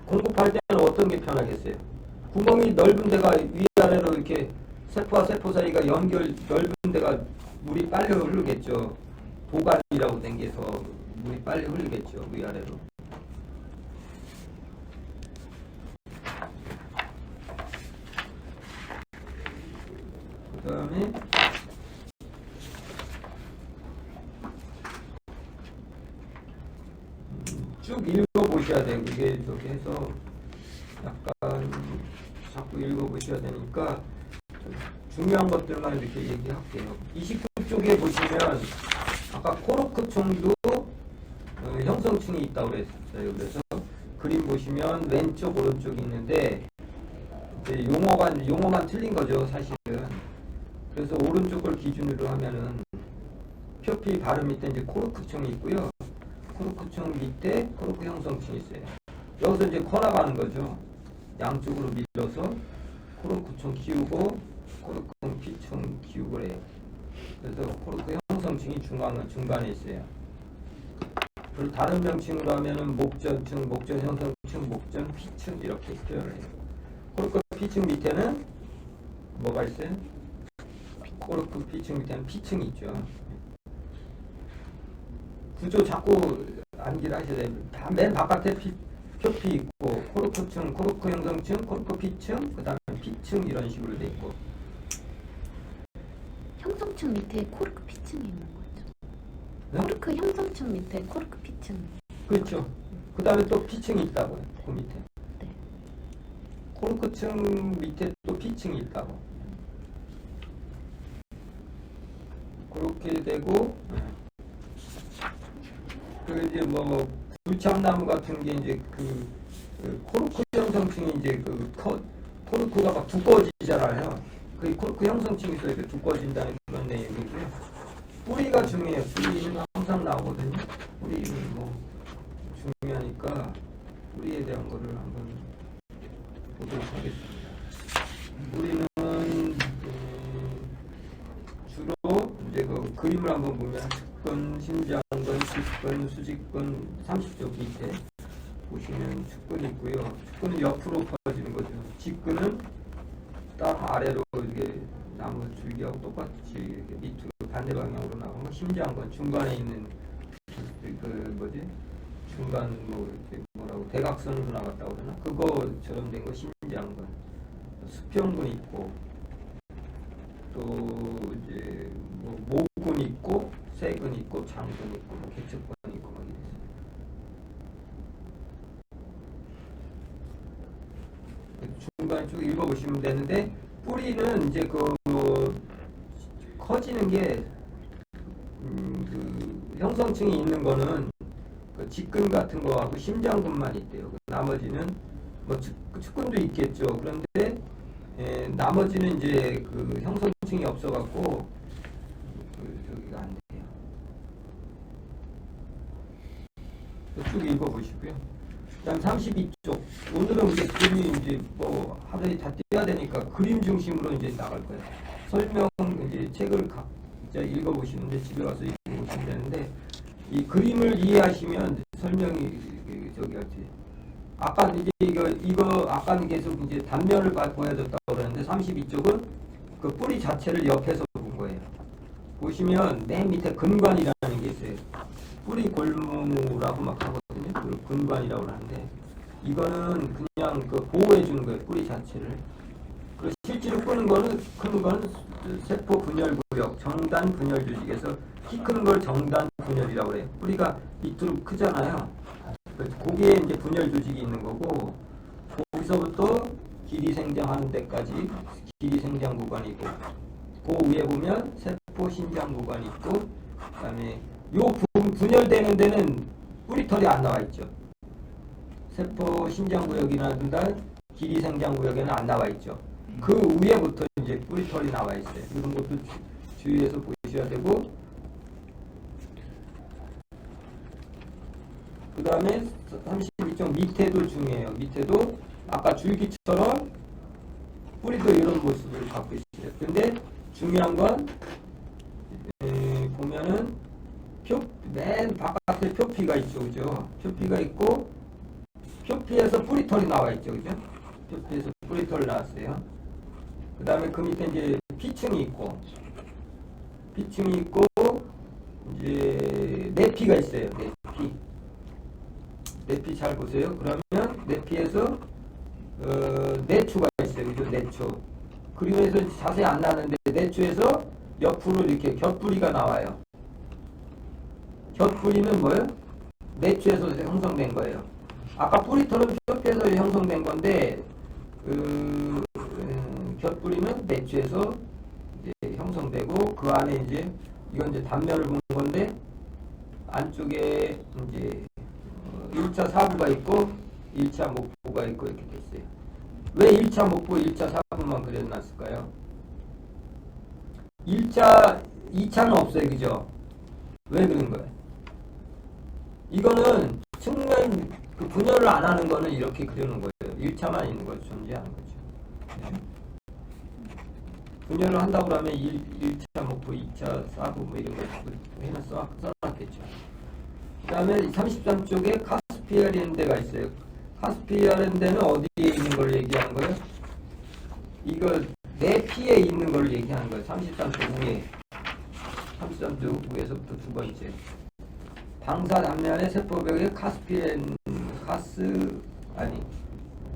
공급할 때는 어떤 게 편하겠어요? 구멍이 넓은 데가 위아래로 이렇게 세포와 세포 사이가 넓은 데가 물이 빨리 흐르겠죠. 도관이라고 된 게서 물이 빨리 흐르겠죠. 위아래로. 그 다음에 쭉 읽어보셔야 돼요. 이게 저기 해서 약간 자꾸 읽어보셔야 되니까 중요한 것들만 이렇게 얘기할게요. 29쪽에 보시면 아까 코르크총도 형성층이 있다고 그랬어요. 그래서 그림 보시면 왼쪽 오른쪽이 있는데 이제 용어만 틀린 거죠, 사실은. 그래서 오른쪽 걸 기준으로 하면은 표피 바로 밑에 이제 코르크총이 있고요. 코르크총 밑에 코르크 형성층이 있어요. 여기서 이제 커나가는 거죠. 양쪽으로 밀어서 코르크총 키우고 코르크 피총 키우고 그래요. 그래서 코르크 형성층이 중간에 있어요. 그리고 다른 명칭으로 하면은 목전층, 목전 형성층, 목전 피층 이렇게 표현을 해요. 코르크 피층 밑에는 뭐가 있어요? 코르크 피층 밑에는 피층이 있죠. 구조 자꾸 암기를 하셔야 돼요. 맨 바깥에 표피 있고 코르크층, 코르크 형성층, 코르크 피층, 그 다음에 피층 이런 식으로 돼 있고. 형성층 밑에 코르크 피층이 있는 거죠. 네? 코르크 형성층 밑에 코르크 피층. 그렇죠. 그 다음에 또 피층이 있다고요. 그 밑에. 네. 코르크층 밑에 또 피층이 있다고. 그렇게 되고, 그 이제 뭐 불참나무 같은 게 이제 그 코르크 형성층이 이제 코르크가 막 두꺼워지잖아요. 그 코르크 형성층에서 이렇게 두꺼워진다는 그런 내용이고요. 뿌리가 중요해요. 뿌리는 항상 나오거든요. 뿌리는 뭐 중요하니까 뿌리에 대한 거를 한번 보도록 하겠습니다. 뿌리는 주로 이제 그 그림을 한번 보면 측근, 심장근, 직근, 수직근 30쪽 밑에 보시면 측근이 있고요. 측근은 옆으로 퍼지는 거죠. 직근은 딱 아래로 이렇게 나무 줄기하고 똑같이 이렇게 밑으로 반대 방향으로 나가고, 심장근 중간에 있는 그 뭐지? 중간 뭐 이렇게 뭐라고 대각선으로 나갔다고 그러나? 그거처럼 된 거 심장근. 수평근 있고 또 이제 뭐 모근 있고 세근 있고 장근 있고 뭐 객측근 있고 막 이랬어요. 중간에 쭉 읽어보시면 되는데 뿌리는 이제 그 커지는 게 그 형성층이 있는 거는 그 직근 같은 거하고 심장근만 있대요. 나머지는 뭐 측근도 있겠죠. 그런데 나머지는 이제 그 형성층이 없어갖고 저기가 안 돼요. 쭉 읽어보시고요. 그다음 32쪽. 오늘은 이제 그림 이제 뭐 하루에 다 떼야 되니까 그림 중심으로 이제 나갈 거예요. 설명 이제 책을 각자 읽어보시는데 집에 가서 읽어보시면 되는데 이 그림을 이해하시면 설명이 저기 할지. 아까 이제 이거 아까는 계속 이제 단면을 보여줬다고 그러는데 32쪽은 그 뿌리 자체를 옆에서 본 거예요. 보시면 맨 밑에 근관이라는 게 있어요. 뿌리 골무라고 막 하거든요. 그걸 근관이라고 하는데 이거는 그냥 그 보호해 주는 거예요. 뿌리 자체를. 그리고 실제로 큰 거는 세포 분열 구역, 정단 분열 조직에서 키 큰 걸 정단 분열이라고 그래요. 뿌리가 밑으로 크잖아요. 거기에 이제 분열 조직이 있는 거고, 거기서부터 길이 생장하는 데까지 길이 생장 구간이 있고, 그 위에 보면 세포 신장 구간이 있고, 그다음에 요 분열되는 데는 뿌리털이 안 나와 있죠. 세포 신장 구역이라든가 길이 생장 구역에는 안 나와 있죠. 그 위에부터 이제 뿌리털이 나와 있어요. 이런 것도 주의해서 보셔야 되고, 그 다음에 32쪽 밑에도 중요해요. 밑에도 아까 줄기처럼 뿌리도 이런 모습을 갖고 있어요. 근데 중요한 건 보면은 맨 바깥에 표피가 있죠, 그죠? 표피가 있고, 표피에서 뿌리털이 나와 있죠, 그죠? 표피에서 뿌리털이 나왔어요. 그 다음에 그 밑에 이제 피층이 있고, 이제 내피가 있어요, 내피. 내피 잘 보세요. 그러면 내피에서 내추가 있어요, 그죠? 내추. 그림에서 자세히 안 나는데 내추에서 옆으로 이렇게 곁뿌리가 나와요. 곁뿌리는 뭐예요? 내추에서 형성된 거예요. 아까 뿌리털은 표피에서 형성된 건데 곁뿌리는 내추에서 이제 형성되고 그 안에 이제 이건 이제 단면을 본 건데 안쪽에 이제 1차 사부가 있고 1차 목부가 있고 이렇게 돼 있어요. 왜 1차 목부, 1차 사부만 그려놨을까요? 2차는 없어요, 그죠? 왜 그런 거예요? 이거는 측면 그 분열을 안 하는 거는 이렇게 그려놓은 거예요. 1차만 있는 거죠. 존재하는 거죠. 네. 분열을 한다고 그러면 1차 목부, 2차 사부 뭐 이런 거 써놨겠죠. 그 다음에 33쪽에 카스피아라는 데가 있어요. 카스피아라는 데는 어디에 있는 걸 얘기하는 거예요? 이거 내피에 있는 걸 얘기하는 거예요. 33쪽 위에. 33쪽 위에서부터 두 번째. 방사 단면의 세포벽에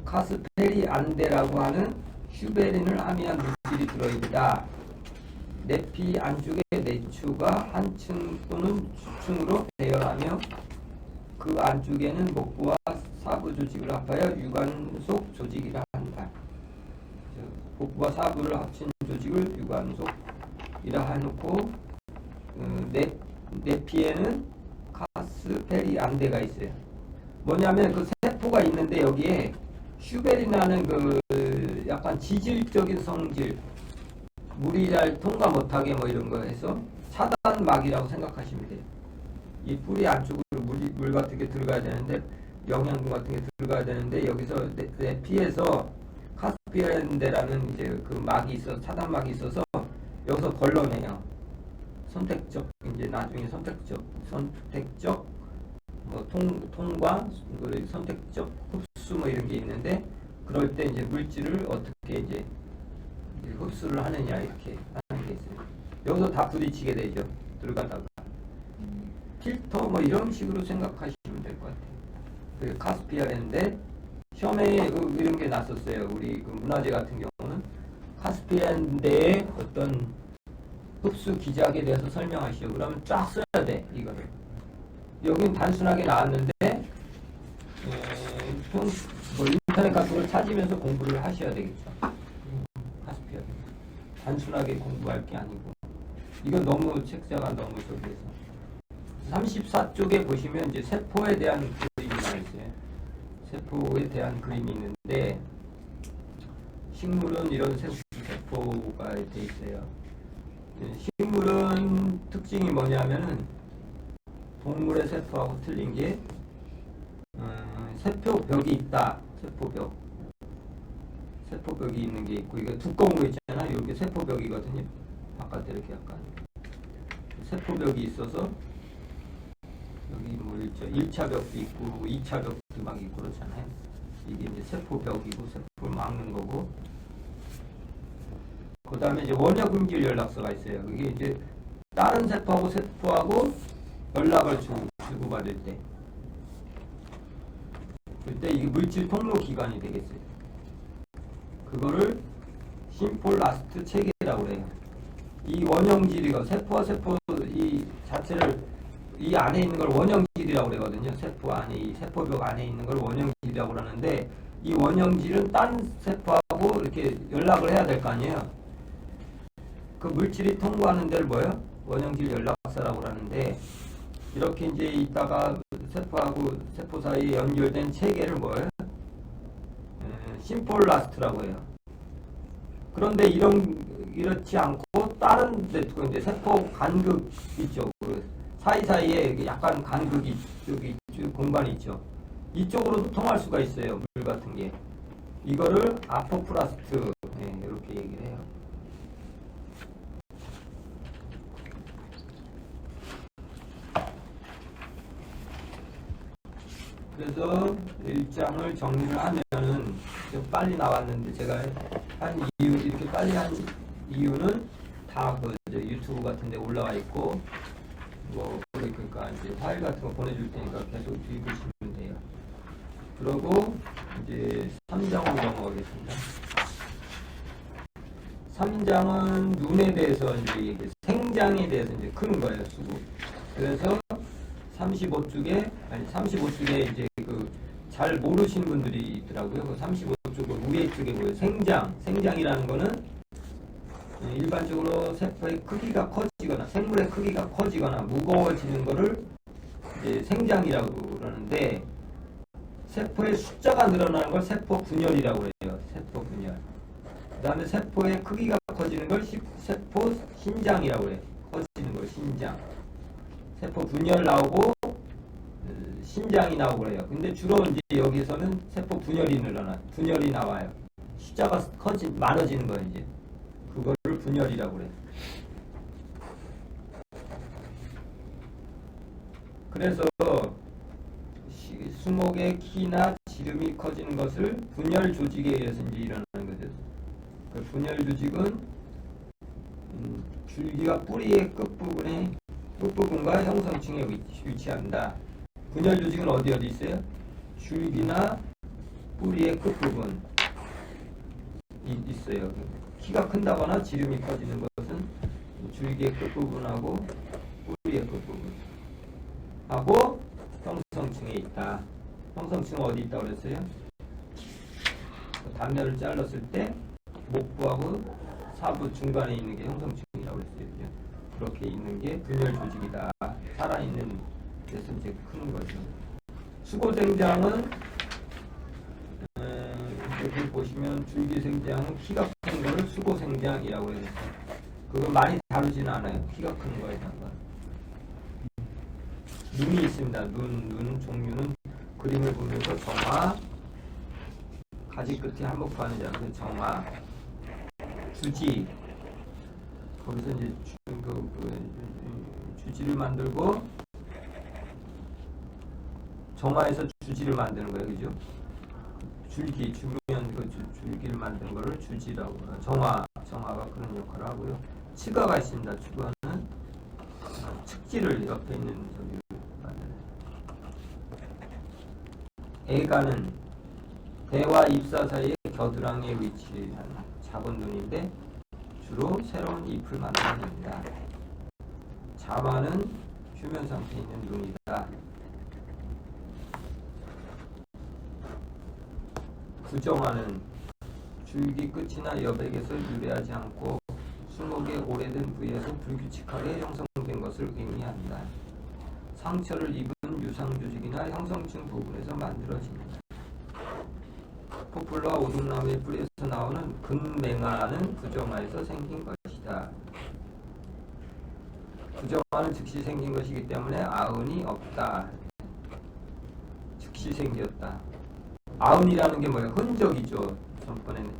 카스페리안데라고 하는 슈베린을 함유한 물질이 들어있다. 내피 안쪽에 내추가 한 층 또는 수층으로 배열하며 그 안쪽에는 목부와 사부 조직을 합하여 유관속 조직이라 한다. 목부와 사부를 합친 조직을 유관속이라 해놓고 내피에는 카스페리안데가 있어요. 뭐냐면 그 세포가 있는데 여기에 슈베린이라는 그 약간 지질적인 성질, 물이 잘 통과 못하게 뭐 이런 거 해서 차단막이라고 생각하시면 돼요. 이 뿌리 안쪽으로 물 같은 게 들어가야 되는데 영양분 같은 게 들어가야 되는데 여기서 내피에서 카스피아렌데라는 이제 그 막이 있어 차단막이 있어서 여기서 걸러내요. 선택적 이제 나중에 선택적 뭐 통과 선택적 흡수 뭐 이런 게 있는데 그럴 때 이제 물질을 어떻게 이제 흡수를 하느냐 이렇게 하는 게 있어요. 여기서 다 부딪히게 되죠. 들어가다가 필터 뭐 이런 식으로 생각하시면 될 것 같아요. 그 카스피아렌데 시험에 이런 게 났었어요. 우리 그 문화재 같은 경우는 카스피아렌데의 어떤 흡수 기작에 대해서 설명하시오. 그러면 쫙 써야 돼 이거를. 여긴 단순하게 나왔는데 뭐 인터넷 같은 걸 찾으면서 공부를 하셔야 되겠죠. 카스피아렌데 단순하게 공부할 게 아니고 이건 너무 책자가 너무 저기해서 34쪽에 보시면 이제 세포에 대한 그림이 나와 있어요. 세포에 대한 그림이 있는데 식물은 이런 세포가 돼 있어요. 식물은 특징이 뭐냐면은 동물의 세포하고 틀린 게 세포벽이 있다. 세포벽이 있는 게 있고 이게 두꺼운 거 있잖아요. 이게 세포벽이거든요. 바깥에 이렇게 약간 세포벽이 있어서 여기 뭐 있죠. 1차 벽도 있고 2차 벽도 막 있고 그렇잖아요. 이게 이제 세포벽이고 세포를 막는 거고. 그 다음에 이제 원역음질 연락소가 있어요. 그게 이제 다른 세포하고 연락을 주고받을 때. 그때 이게 물질 통로 기관이 되겠어요. 그거를 심폴라스트 체계라고 그래요. 이 원형질이가 세포와 세포 이 자체를 이 안에 있는 걸 원형질이라고 그러거든요. 세포 안에 이 세포벽 안에 있는 걸 원형질이라고 그러는데 이 원형질은 딴 세포하고 이렇게 연락을 해야 될 거 아니에요. 그 물질이 통과하는 데를 뭐예요? 원형질 연락사라고 그러는데 이렇게 이제 있다가 세포하고 세포 사이에 연결된 체계를 뭐예요? 심폴라스트라고 해요. 그런데 이렇지 않고 다른 데 이제 세포 간극 있죠. 그 사이사이에 약간 간극이 여기 공간이 있죠. 이쪽으로도 통할 수가 있어요. 물 같은 게. 이거를 아포플라스트 이렇게 얘기를 해요. 그래서 일장을 정리를 하면은 좀 빨리 나왔는데 제가 한 이유 이렇게 빨리 한 이유는 다 그 유튜브 같은 데 올라와 있고 뭐 그러니까 이제 파일 같은 거 보내줄 테니까 계속 읽으시면 돼요. 그리고 이제 3장으로 넘어가겠습니다. 3장은 눈에 대해서 이제 생장에 대해서 이제 크는 거예요, 수구. 그래서 35쪽에 이제 그 잘 모르시는 분들이 있더라고요. 그 35쪽 위에 쪽에 뭐예요? 생장이라는 거는 일반적으로 세포의 크기가 커지거나 생물의 크기가 커지거나 무거워지는 거를 이제 생장이라고 그러는데 세포의 숫자가 늘어나는 걸 세포 분열이라고 해요. 세포 분열. 그 다음에 세포의 크기가 커지는 걸 세포 신장이라고 해요. 커지는 걸 신장. 세포 분열 나오고 신장이 나오고 그래요. 근데 주로 이제 여기서는 세포 분열이 나와요. 숫자가 많아지는 거예요, 이제. 그거를 분열이라고 그래요. 그래서 수목의 키나 지름이 커지는 것을 분열 조직에 의해서 이제 일어나는 거죠. 그 분열 조직은 줄기가 뿌리의 끝부분과 형성층에 위치한다. 분열 조직은 어디 있어요? 줄기나 뿌리의 끝부분 있어요. 키가 큰다거나 지름이 커지는 것은 줄기의 끝부분하고 뿌리의 끝부분하고 형성층에 있다. 형성층은 어디 있다고 그랬어요? 단면을 잘랐을 때 목부하고 사부 중간에 있는 게 형성층이라고 그랬어요. 그렇게 있는 게 분열 조직이다. 살아있는 데서 이제 크는 거죠. 수고생장은 여기 보시면 줄기생장은 키가 큰 거를 수고생장이라고 해요. 그거 많이 다루지는 않아요. 키가 큰 거에 대한 건. 눈이 있습니다. 눈 종류는 그림을 보면서 정화, 가지 끝에 한복판이지 않고 정화, 주지. 거기서 이제 주지를 만들고 정화에서 주지를 만드는 거예요, 그죠? 줄기, 죽으면 그 줄기를 만드는 거를 주지라고. 정화가 그런 역할을 하고요. 치과가 있습니다. 치과는 측지를 옆에 있는 저기 만드는. 애가는 대와 입사 사이에 겨드랑이에 위치한 작은 눈인데 주로 새로운 잎을 만들어냅니다. 자마는 휴면 상태에 있는 눈이다. 부정화는 줄기 끝이나 여백에서 유래하지 않고 수목의 오래된 부위에서 불규칙하게 형성된 것을 의미한다. 상처를 입은 유상조직이나 형성층 부분에서 만들어집니다. 포플러와 오동나무의 뿌리에서 나오는 근맹화는 부정화에서 생긴 것이다. 부정화는 즉시 생긴 것이기 때문에 아흔이 없다. 즉시 생겼다. 아흔이라는 게 뭐예요? 흔적이죠. 전번에는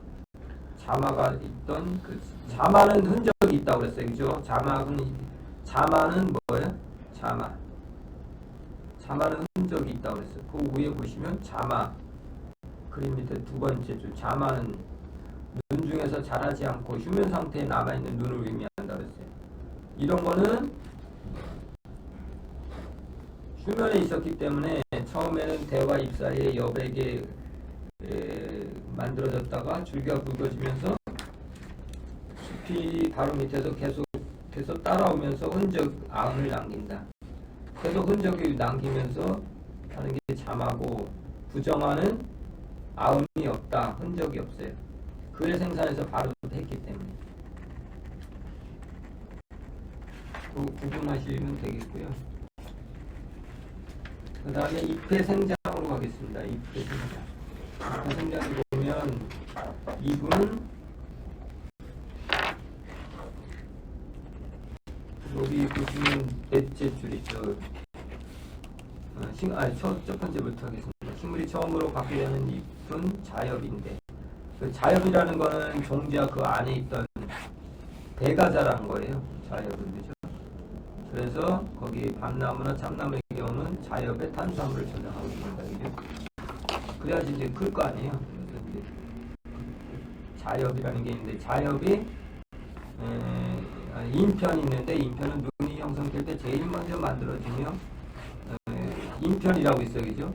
자마가 있던 그 자마는 흔적이 있다고 그랬어요. 그죠? 자마는 뭐예요? 자마는 흔적이 있다고 그랬어요. 그 위에 보시면 자마 그림 밑에 두 번째 줄 자마는 눈 중에서 자라지 않고 휴면 상태에 남아있는 눈을 의미한다 그랬어요. 이런 거는 휴면에 있었기 때문에 처음에는 대와 잎 사이에 여백에 만들어졌다가 줄기가 굵어지면서 숲이 바로 밑에서 계속해서 따라오면서 아흔을 남긴다. 계속 흔적이 남기면서 하는 게 자마고 부정화는 아흔이 없다. 흔적이 없어요. 그의 생산에서 바로 했기 때문에 구분하시면 되겠고요. 그 다음에 잎의 생장으로 가겠습니다. 잎의 생장을 보면 잎은 여기 보시면 넷째 줄 있죠. 첫 번째부터 하겠습니다. 식물이 처음으로 갖게 되는 잎은 자엽인데 그 자엽이라는 거는 종자 그 안에 있던 배가 자란 거예요. 자엽은 그죠? 그래서 거기 밤나무나 참나무의 경우는 자엽에 탄수화물을 저장하고 있습니다. 그죠? 그래야지 이제 클 거 아니에요. 그래서 이제 자엽이라는 게 있는데 자엽이 인편이 있는데 인편은 눈이 형성될 때 제일 먼저 만들어지며 인편이라고 있어요. 그죠?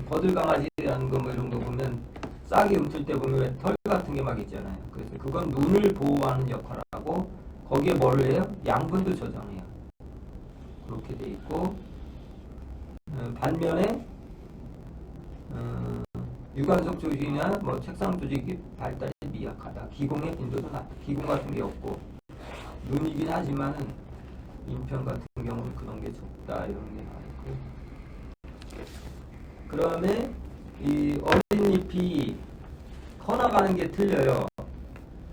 버들강아지라는 거 뭐 이런 거 보면 싹이 움틀 때 보면 왜 털 같은 게 막 있잖아요. 그래서 그건 눈을 보호하는 역할을 하고 거기에 뭘 해요? 양분도 저장해요. 그렇게 돼 있고 반면에 유관석 조직이나 뭐 책상 조직이 발달이 미약하다. 기공의 빈도도 낮다. 기공 같은 게 없고 눈이긴 하지만은 인편 같은 경우는 그런 게 적다 이런 게 나있고 그다음에 이 어린 잎이 커나가는 게 틀려요.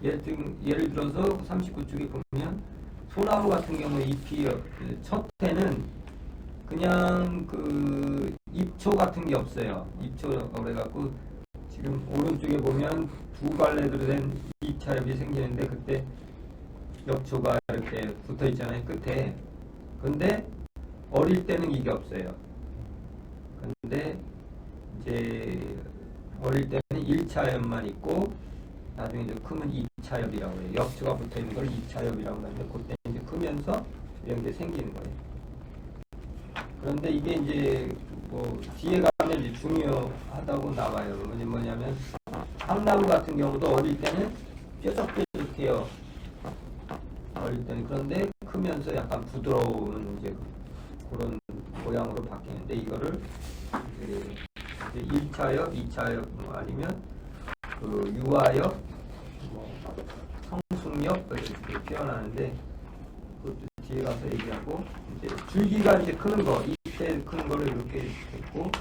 예를 들어서 39쪽에 보면 소나무 같은 경우 잎이 첫 해는 그냥 그 잎초 같은 게 없어요. 잎초라고 그래갖고 지금 오른쪽에 보면 두 갈래로 된 잎차엽이 생기는데 그때 엽초가 이렇게 붙어 있잖아요. 끝에. 근데 어릴 때는 이게 없어요. 근데 이제 어릴 때는 1차엽만 있고 나중에 이제 크면 2차엽이라고 해요. 엽초가 붙어 있는 걸 2차엽이라고 하는데 그때 이제 크면서 이런 게 생기는 거예요. 그런데 이게 이제 뭐 뒤에 가면 이제 중요하다고 나와요. 뭐냐면 향나무 같은 경우도 어릴 때는 뾰족뾰족해요. 어릴 때는. 그런데 크면서 약간 부드러운 이제 그런 모양으로 바뀌는데 이거를 이제 1차엽, 2차엽 뭐 아니면 그 유아엽, 뭐 성숙엽 이렇게 표현하는데 그것도 뒤에 가서 얘기하고 이제 줄기가 이제 크는 거 이때 크는 거를 이렇게 했고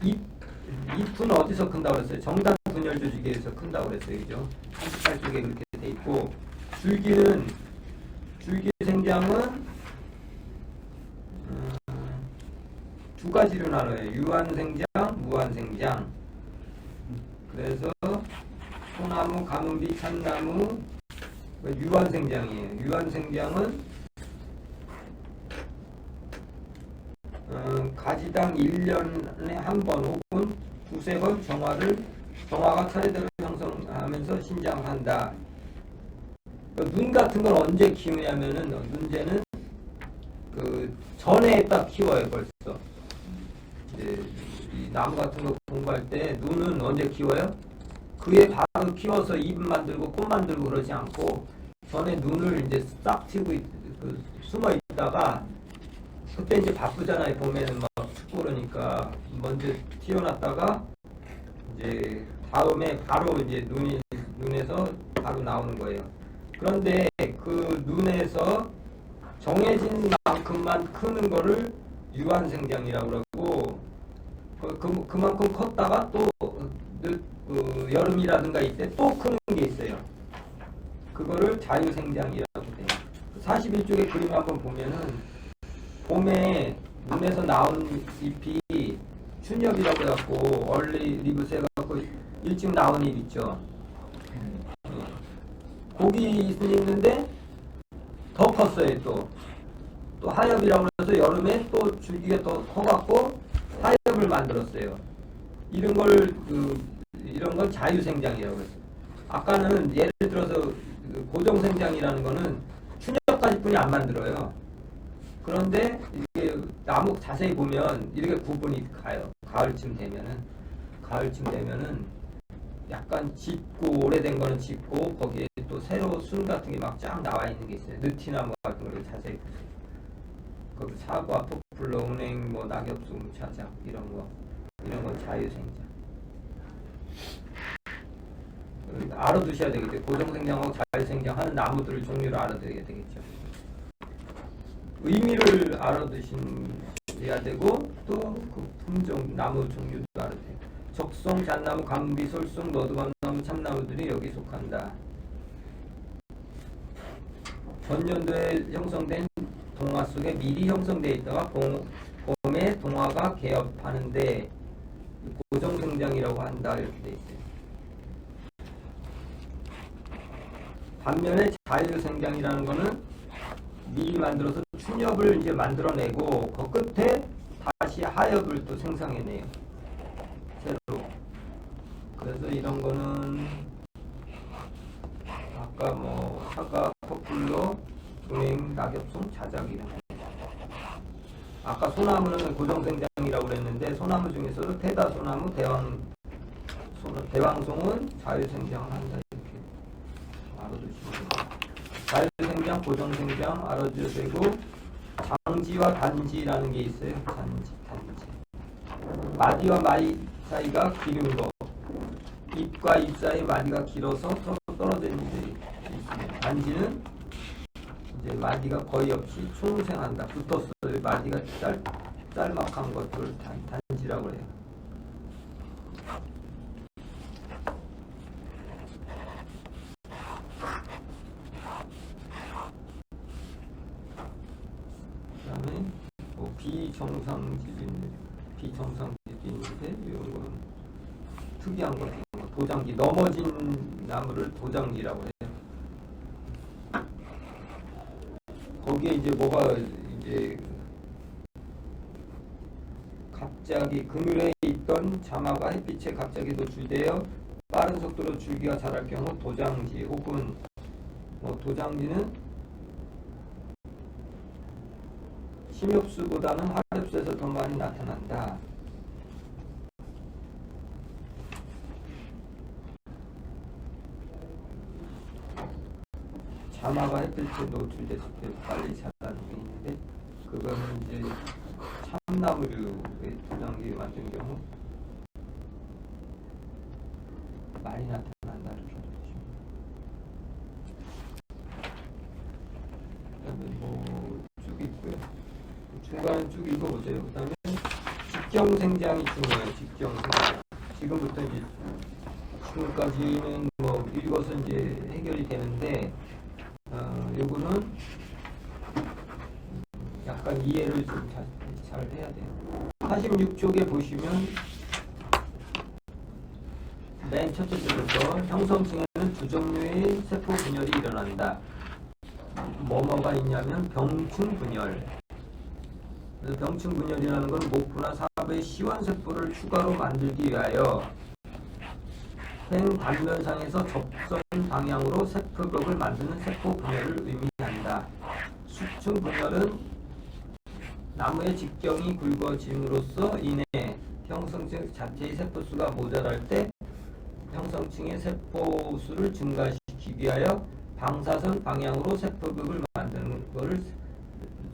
잎은 어디서 큰다고 그랬어요? 정단 분열 조직에서 큰다고 그랬어요. 그죠? 38쪽에 그렇게 돼 있고 줄기 생장은 두 가지로 나눠요. 유한생장, 무한생장. 그래서 소나무, 가뭄비, 참나무 유한생장이에요. 유한생장은 가지당 1년에 한 번 혹은 두세 번 정화가 차례대로 형성하면서 신장한다. 눈 같은 건 언제 키우냐면은 문제는 그 전에 딱 키워요. 벌써 이제 이 나무 같은 거 공부할 때 눈은 언제 키워요? 그에 바로 키워서 잎 만들고 꽃 만들고 그러지 않고 전에 눈을 이제 싹 튀고 숨어 있다가 그때 이제 바쁘잖아요. 봄에는 막 춥고 그러니까 먼저 튀어놨다가 이제 다음에 바로 이제 눈에서 바로 나오는 거예요. 그런데 그 눈에서 정해진 만큼만 크는 거를 유한생장이라고 그러고 그만큼 컸다가 또 여름이라든가 이때 또 크는 게 있어요. 그거를 자유생장이라고 해요. 41쪽의 그림 한번 보면은 봄에 눈에서 나온 잎이 춘엽이라고 해갖고 얼리 리브스 해갖고 일찍 나온 잎 있죠. 거기 있는데 더 컸어요. 또 하엽이라고 해서 여름에 또 줄기가 더 커갖고 하엽을 만들었어요. 이런 걸 자유생장이라고 했어요. 아까는 예를 들어서 고정생장이라는 거는 춘엽까지뿐이 안 만들어요. 그런데 이게 나무 자세히 보면 이렇게 구분이 가요. 가을쯤 되면은 약간 짙고 오래된 거는 짙고 거기에 또 새로 순 같은 게 막 쫙 나와 있는 게 있어요. 느티나무 같은 거를 자세히 보세요. 거기 사과, 포플러, 은행, 뭐 낙엽수, 자작 이런 건 자유생장. 알아두셔야 되겠죠. 고정생장하고 자유생장 하는 나무들을 종류를 알아둬야 되겠죠. 의미를 알아두셔야 되고 또 그 품종, 나무 종류도 알아둬야 돼요. 적송, 잣나무, 감비, 솔송, 너드밤나무, 참나무들이 여기 속한다. 전년도에 형성된 동화 속에 미리 형성되어 있다가 봄에 동화가 개업하는데 고정생장이라고 한다 이렇게 돼 있어요. 반면에 자율생장이라는 거는 미리 만들어서 춘엽을 이제 만들어내고 그 끝에 다시 하엽을 또 생성해내요. 새로. 그래서 이런 거는 아까 뭐 사과, 포플러, 동행, 낙엽송, 자작 이런 거. 아까 소나무는 고정생장이라고 그랬는데 소나무 중에서도 태다 소나무, 대왕송은 자율생장을 한다 이렇게 알아두시면 됩니다. 자율생장, 고정생장 알아두셔도 되고 장지와 단지라는 게 있어요. 단지. 마디와 마디 사이가 기른 거. 잎과 잎 사이 마디가 길어서 서로 떨어져 있는 게 있습니다. 단지는 이제 마디가 거의 없이 충생한다. 붙었어요. 마디가 짤막한 것들을 단지라고 해요. 그 다음에 뭐 비정상지도 있는데 이런 거는 특이한 거 도장지, 넘어진 나무를 도장지라고 해요. 거기에 이제 뭐가 이제 갑자기 그늘에 있던 자마가 햇빛에 갑자기 노출되어 빠른 속도로 줄기가 자랄 경우 도장지 혹은 뭐 도장지는 심엽수보다는 화엽수에서 더 많이 나타난다. 자마가 햇빛에 노출됐을 때 빨리 자라는 게 있는데 그거는 이제 참나무류의 도장지 만든 경우 많이 나타난다 이렇게 보시면. 그다음에 뭐 쭉 있고요. 중간은 쭉 읽어보세요. 그다음에 직경생장이 중요해요. 직경생장. 지금부터 이제 지금까지는 뭐 읽어서 이제 해결이 되는데. 요거는 약간 이해를 좀 잘 해야 돼요. 46쪽에 보시면 맨 첫째 줄부터 형성층에는 두 종류의 세포 분열이 일어난다. 뭐가 있냐면 병충 분열. 그래서 병충 분열이라는 건 목부나 사부의 시원세포를 추가로 만들기 위하여 행 단면상에서 접선 방향으로 세포벽을 만드는 세포 분열을 의미한다. 수층 분열은 나무의 직경이 굵어짐으로써 인해 형성층 자체의 세포수가 모자랄 때 형성층의 세포수를 증가시키기 위하여 방사선 방향으로 세포벽을 만드는 것을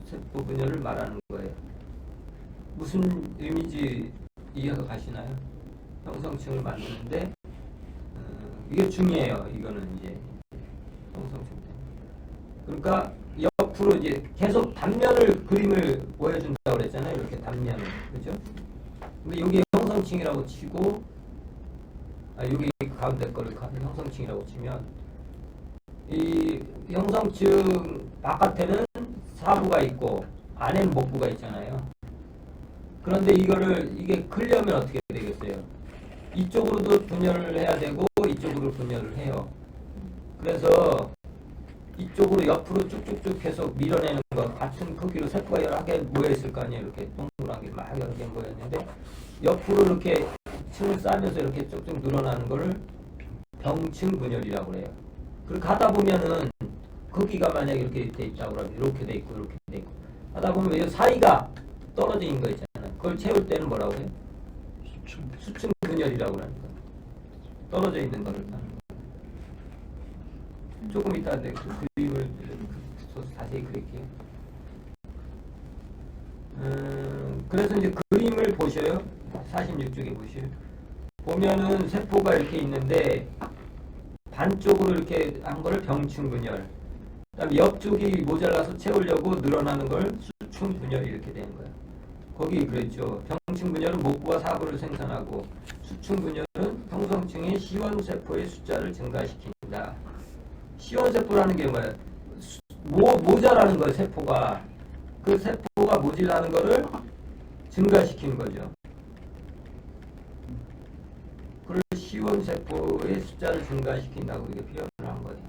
세포 분열을 말하는 거예요. 무슨 의미인지 이해가 가시나요? 형성층을 만드는데 이게 중요해요. 이거는 이제 형성층 때문에. 그러니까 옆으로 이제 계속 단면을 그림을 보여준다고 그랬잖아요. 이렇게 단면을. 그죠? 근데 여기 형성층이라고 치고 여기 가운데 거를 형성층이라고 치면 이 형성층 바깥에는 사부가 있고 안에는 목부가 있잖아요. 그런데 이게 크려면 어떻게 되겠어요? 이쪽으로도 분열을 해야 되고 이쪽으로 분열을 해요. 그래서 이쪽으로 옆으로 쭉쭉쭉 계속 밀어내는 것 같은 크기로 세포가 여러 개 모여있을 거 아니에요. 이렇게 동그랗게 막 여러 개 모여있는데 옆으로 이렇게 층을 쌓으면서 이렇게 쭉쭉 늘어나는 거를 병층 분열이라고 그래요. 그렇게 하다 보면은 크기가 만약에 이렇게 돼 있다고 그러면 이렇게 돼 있고 이렇게 돼 있고 하다 보면 이 사이가 떨어져 있는 거 있잖아요. 그걸 채울 때는 뭐라고 해요? 수층 분열이라고 하는 거예요. 떨어져 있는 거를 하는 거예요. 조금 이따 그 그림을 자세히 그릴게요. 그래서 이제 그림을 보셔요. 46쪽에 보셔요. 보면은 세포가 이렇게 있는데 반쪽으로 이렇게 한 거를 병충 분열. 그다음에 옆쪽이 모자라서 채우려고 늘어나는 걸 수충 분열이 이렇게 되는 거예요. 거기 그랬죠. 병충 분열은 목부와 사부를 생산하고 수충 분열은 형성층의 시원세포의 숫자를 증가시킨다. 시원세포라는 게 뭐예요? 모자라는 거예요. 세포가. 그 세포가 모질라는 거를 증가시키는 거죠. 그걸 시원세포의 숫자를 증가시킨다고 이렇게 표현을 한 거예요.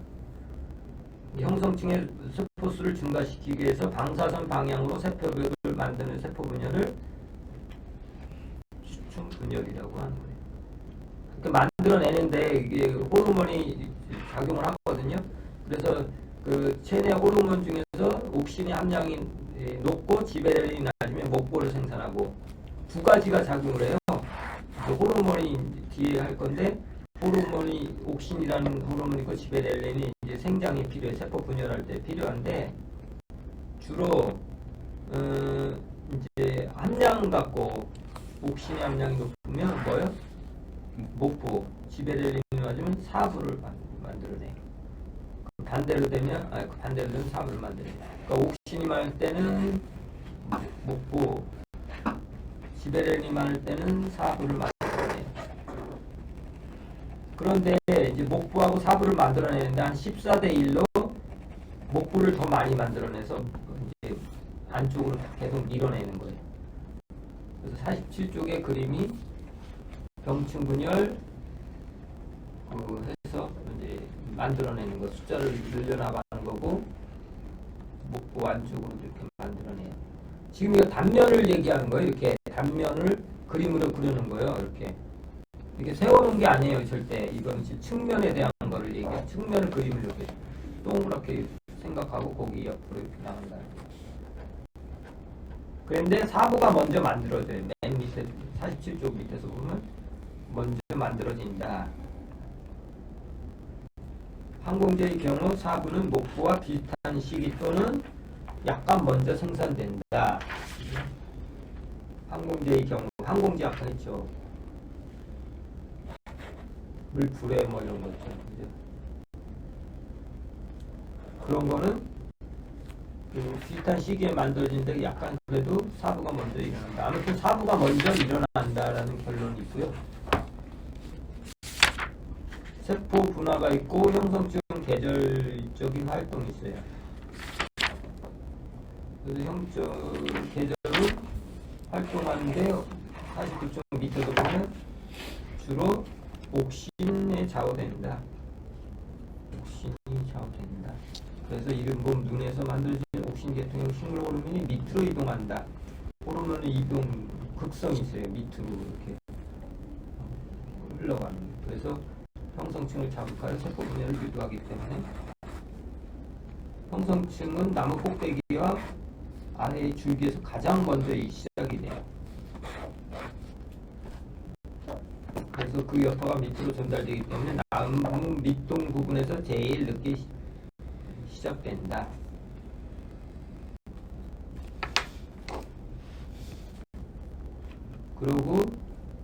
형성층의 세포수를 증가시키기 위해서 방사선 방향으로 세포벽을 만드는 세포 분열을 수축 분열이라고 하는 거예요. 그러니까 만들어내는데 이게 호르몬이 작용을 하거든요. 그래서 그 체내 호르몬 중에서 옥신의 함량이 높고 지베렐린이 낮으면 목보를 생산하고 두 가지가 작용을 해요. 호르몬이 뒤에 할 건데 호르몬이 옥신이라는 호르몬이 있고 지베렐린이 이제 생장에 필요해 세포 분열할 때 필요한데 주로 이제 함량 갖고 옥신의 함량이 높으면 뭐요? 목부 지베렐린이 맞으면 사부를 만들어내. 반대로 되면 반대로 되면 사부를 만들어내. 그러니까 옥신이 많을 때는 목부, 지베렐린이 많을 때는 사부를 만들어내. 그런데 이제 목부하고 사부를 만들어내는데 한 14대 1로 목부를 더 많이 만들어내서 이제 안쪽으로 계속 밀어내는 거예요. 그래서 47쪽의 그림이 병충 분열 해서 이제 만들어내는 거 숫자를 늘려나가는 거고 목부 안쪽으로 이렇게 만들어내요. 지금 이거 단면을 얘기하는 거예요. 이렇게 단면을 그림으로 그리는 거예요. 이렇게 세워놓은 게 아니에요. 절대 이건 측면에 대한 거를 얘기해요. 측면을 그림을 이렇게 동그랗게 생각하고 거기 옆으로 이렇게 나간다. 그런데 사부가 먼저 만들어져요. 맨 밑에 47쪽 밑에서 보면 먼저 만들어진다. 항공제의 경우 사부는 목부와 비슷한 시기 또는 약간 먼저 생산된다. 항공제의 경우 항공제 아까 했죠. 물불에 뭐 이런 거 있죠. 그런 거는 그 비슷한 시기에 만들어진데 약간 그래도 사부가 먼저 일어난다. 아무튼 사부가 먼저 일어난다라는 결론이 있고요. 세포 분화가 있고 형성증 계절적인 활동이 있어요. 그래서 형적 계절로 활동하는데 49쪽 밑에도 보면 주로 옥신에 좌우된다. 옥신이 좌우된다. 그래서 이런 몸 눈에서 만들어진 옥신 계통의 식물 호르몬이 밑으로 이동한다. 호르몬의 이동 극성이 있어요. 밑으로 이렇게 흘러가는. 그래서 형성층을 자극하여 세포 분열을 유도하기 때문에 형성층은 나무 꼭대기와 아래의 줄기에서 가장 먼저 시작이 돼요. 그래서 그 여파가 밑으로 전달되기 때문에 나무 밑동 부분에서 제일 늦게 시작된다. 그리고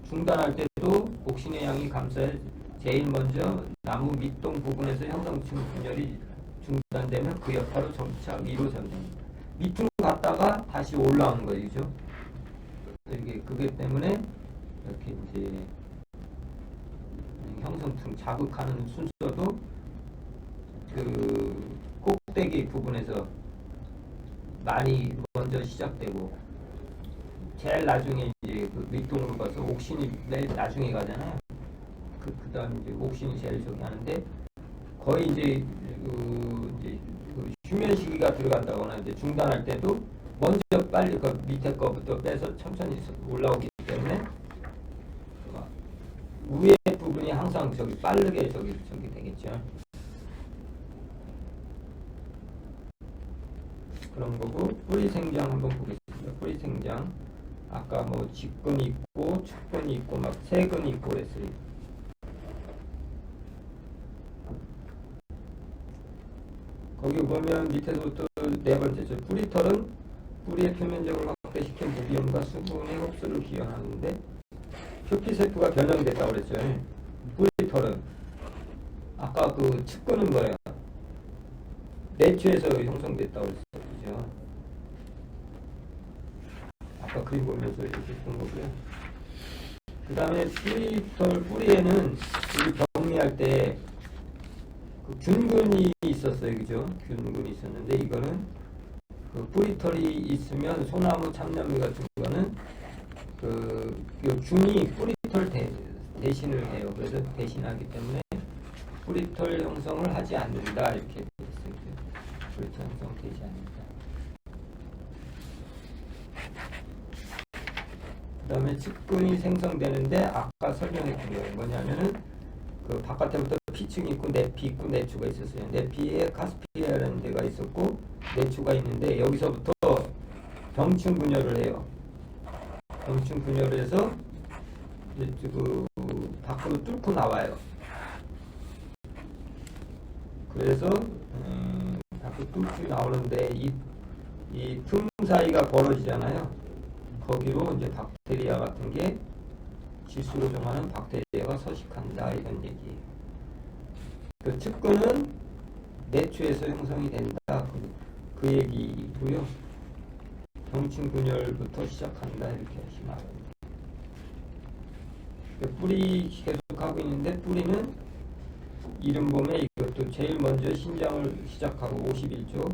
중단할 때도 옥신의 양이 감싸야 제일 먼저 나무 밑동 부분에서 형성층 분열이 중단되면 그 여파로 점차 위로 전됩니다. 밑으로 갔다가 다시 올라오는 거예요, 그죠? 이게 그게 때문에 이렇게 이제 형성층 자극하는 순서도 그 꼭대기 부분에서 많이 먼저 시작되고 제일 나중에 이제 그 밑동으로 가서 옥신이 맨 나중에 가잖아요. 그 다음에 이제 옥신이 제일 저기 하는데 거의 이제 그 휴면 시기가 들어간다거나 이제 중단할 때도 먼저 빨리 그 밑에 거부터 빼서 천천히 올라오기 때문에 위에 부분이 항상 저기 빠르게 저기 되겠죠. 그런 거고 뿌리 생장 한번 보겠습니다. 뿌리 생장 아까 뭐 직근이 있고 축근이 있고 막 세근이 있고 그랬어요. 거기 보면 밑에서부터 네 번째죠. 뿌리털은 뿌리의 표면적을 확대시켜 무기염과 수분의 흡수를 기여하는데 표피세포가 변형됐다고 그랬죠. 뿌리털은 아까 그 측근은 뭐예요? 내추에서 형성됐다고 그랬어요. 그죠? 아까 그림 보면서 이렇게 본 거고요. 그 다음에 뿌리털 뿌리에는 우리 정리할 때 그 균근이 있었어요. 그죠? 균근이 있었는데 이거는 그 뿌리털이 있으면 소나무, 참나무 같은 거는 그 균이 뿌리털 대신을 해요. 그래서 대신하기 때문에 뿌리털 형성을 하지 않는다 이렇게 돼 있어요. 그렇게 형성되지 않는다. 그 다음에 측근이 생성되는데 아까 설명했던 거예요. 뭐냐면은 그 바깥에부터 피층이 있고 내피 있고 내추가 있었어요. 내피에 카스피아라는 데가 있었고 내추가 있는데 여기서부터 병충 분열을 해요. 병충 분열을 해서 이제 그 밖으로 뚫고 나와요. 그래서 밖으로 뚫고 나오는데 이 틈 사이가 벌어지잖아요. 거기로 이제 박테리아 같은 게 질소를 정하는 박테리아가 서식한다 이런 얘기예요. 그 측근은 내추에서 형성이 된다 그 얘기고요. 병충 분열부터 시작한다 이렇게 하시면 됩니다. 뿌리 계속하고 있는데 뿌리는 이름 보면 이것도 제일 먼저 신장을 시작하고 51조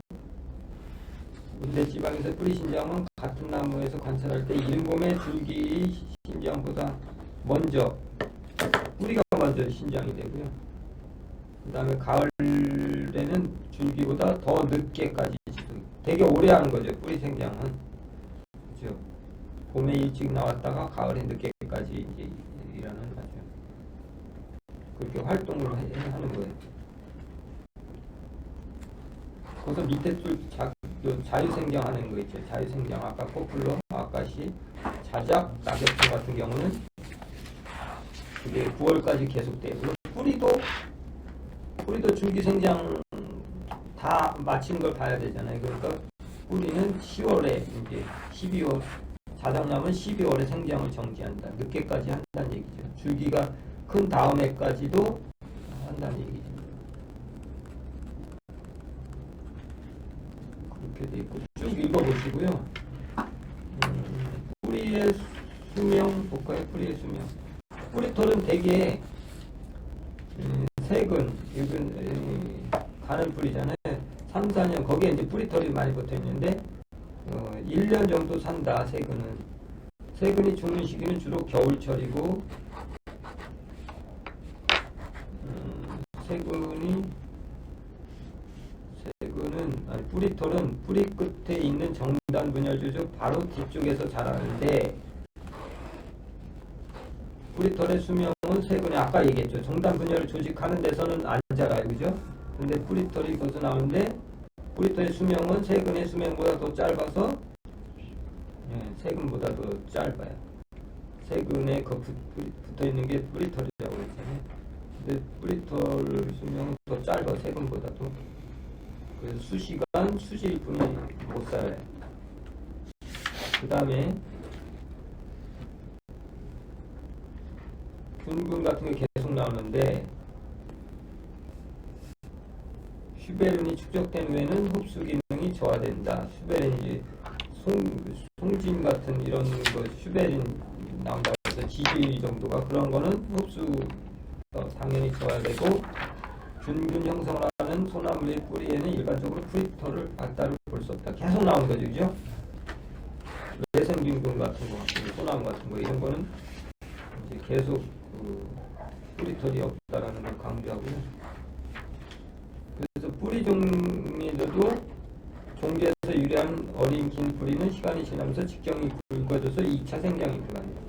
근데 지방에서 뿌리 신장은 같은 나무에서 관찰할 때 이름 봄의 줄기 신장보다 먼저 뿌리가 먼저 신장이 되고요. 그 다음에 가을에는 줄기보다 더 늦게까지 되게 오래 하는 거죠. 뿌리 생장은 그렇죠. 봄에 일찍 나왔다가 가을에 늦게까지 이제 일하는 거죠. 그렇게 활동을 하는 거예요. 거기서 밑에 줄 자유생장하는 거 있죠. 자유생장 아까 포플러, 아까시, 자작, 낙엽수 같은 경우는 그게 9월까지 계속돼요. 뿌리도 줄기생장 다 마치는 걸 봐야 되잖아요. 그러니까 뿌리는 10월에 이제 12월 자작나무는 12월에 생장을 정지한다. 늦게까지 한다는 얘기죠. 줄기가 큰 다음에까지도 한다는 얘기죠. 그렇게 돼 있고 쭉 읽어보시고요. 뿌리의 수명 볼까요? 뿌리의 수명. 뿌리털은 대개 색은 가는 뿌리잖아요. 3, 4년 거기에 이제 뿌리털이 많이 붙어 있는데 1년 정도 산다. 세근이 죽는 시기는 주로 겨울철이고 뿌리털은 뿌리 끝에 있는 정단 분열주 중 바로 뒤쪽에서 자라는데 뿌리털의 수명은 세근에 아까 얘기했죠. 정단 분열을 조직하는 데서는 안 자라요. 그죠? 근데 뿌리털이 벗어나오는데 뿌리털의 수명은 세근의 수명보다 더 짧아서 세근보다 더 짧아요. 세근에 붙어있는 게 뿌리털이라고 했잖아요. 근데 뿌리털 수명은 더 짧아 세근보다도. 그래서 수시간 수질 뿐이 못 살아요. 그 다음에 균군 같은 게 계속 나오는데 슈베른이 축적된 후에는 흡수 기능이 저하된다. 슈베른이 이제 송진 같은 이런 거 슈베린 나온다고 해서 지지 정도가 그런 거는 흡수 당연히 저하되고 균균 형성을 하는 소나무의 뿌리에는 일반적으로 뿌리털을 따로 볼 수 없다. 계속 나오는 거죠. 그죠? 외생균군 같은 거, 소나무 같은 거 이런 거는 이제 계속 뿌리털이 없다라는 걸 강조하고요. 그래서 뿌리 종류도 종지에서 유래한 어린 긴 뿌리는 시간이 지나면서 직경이 굵어져서 2차 생장이 불가능해요.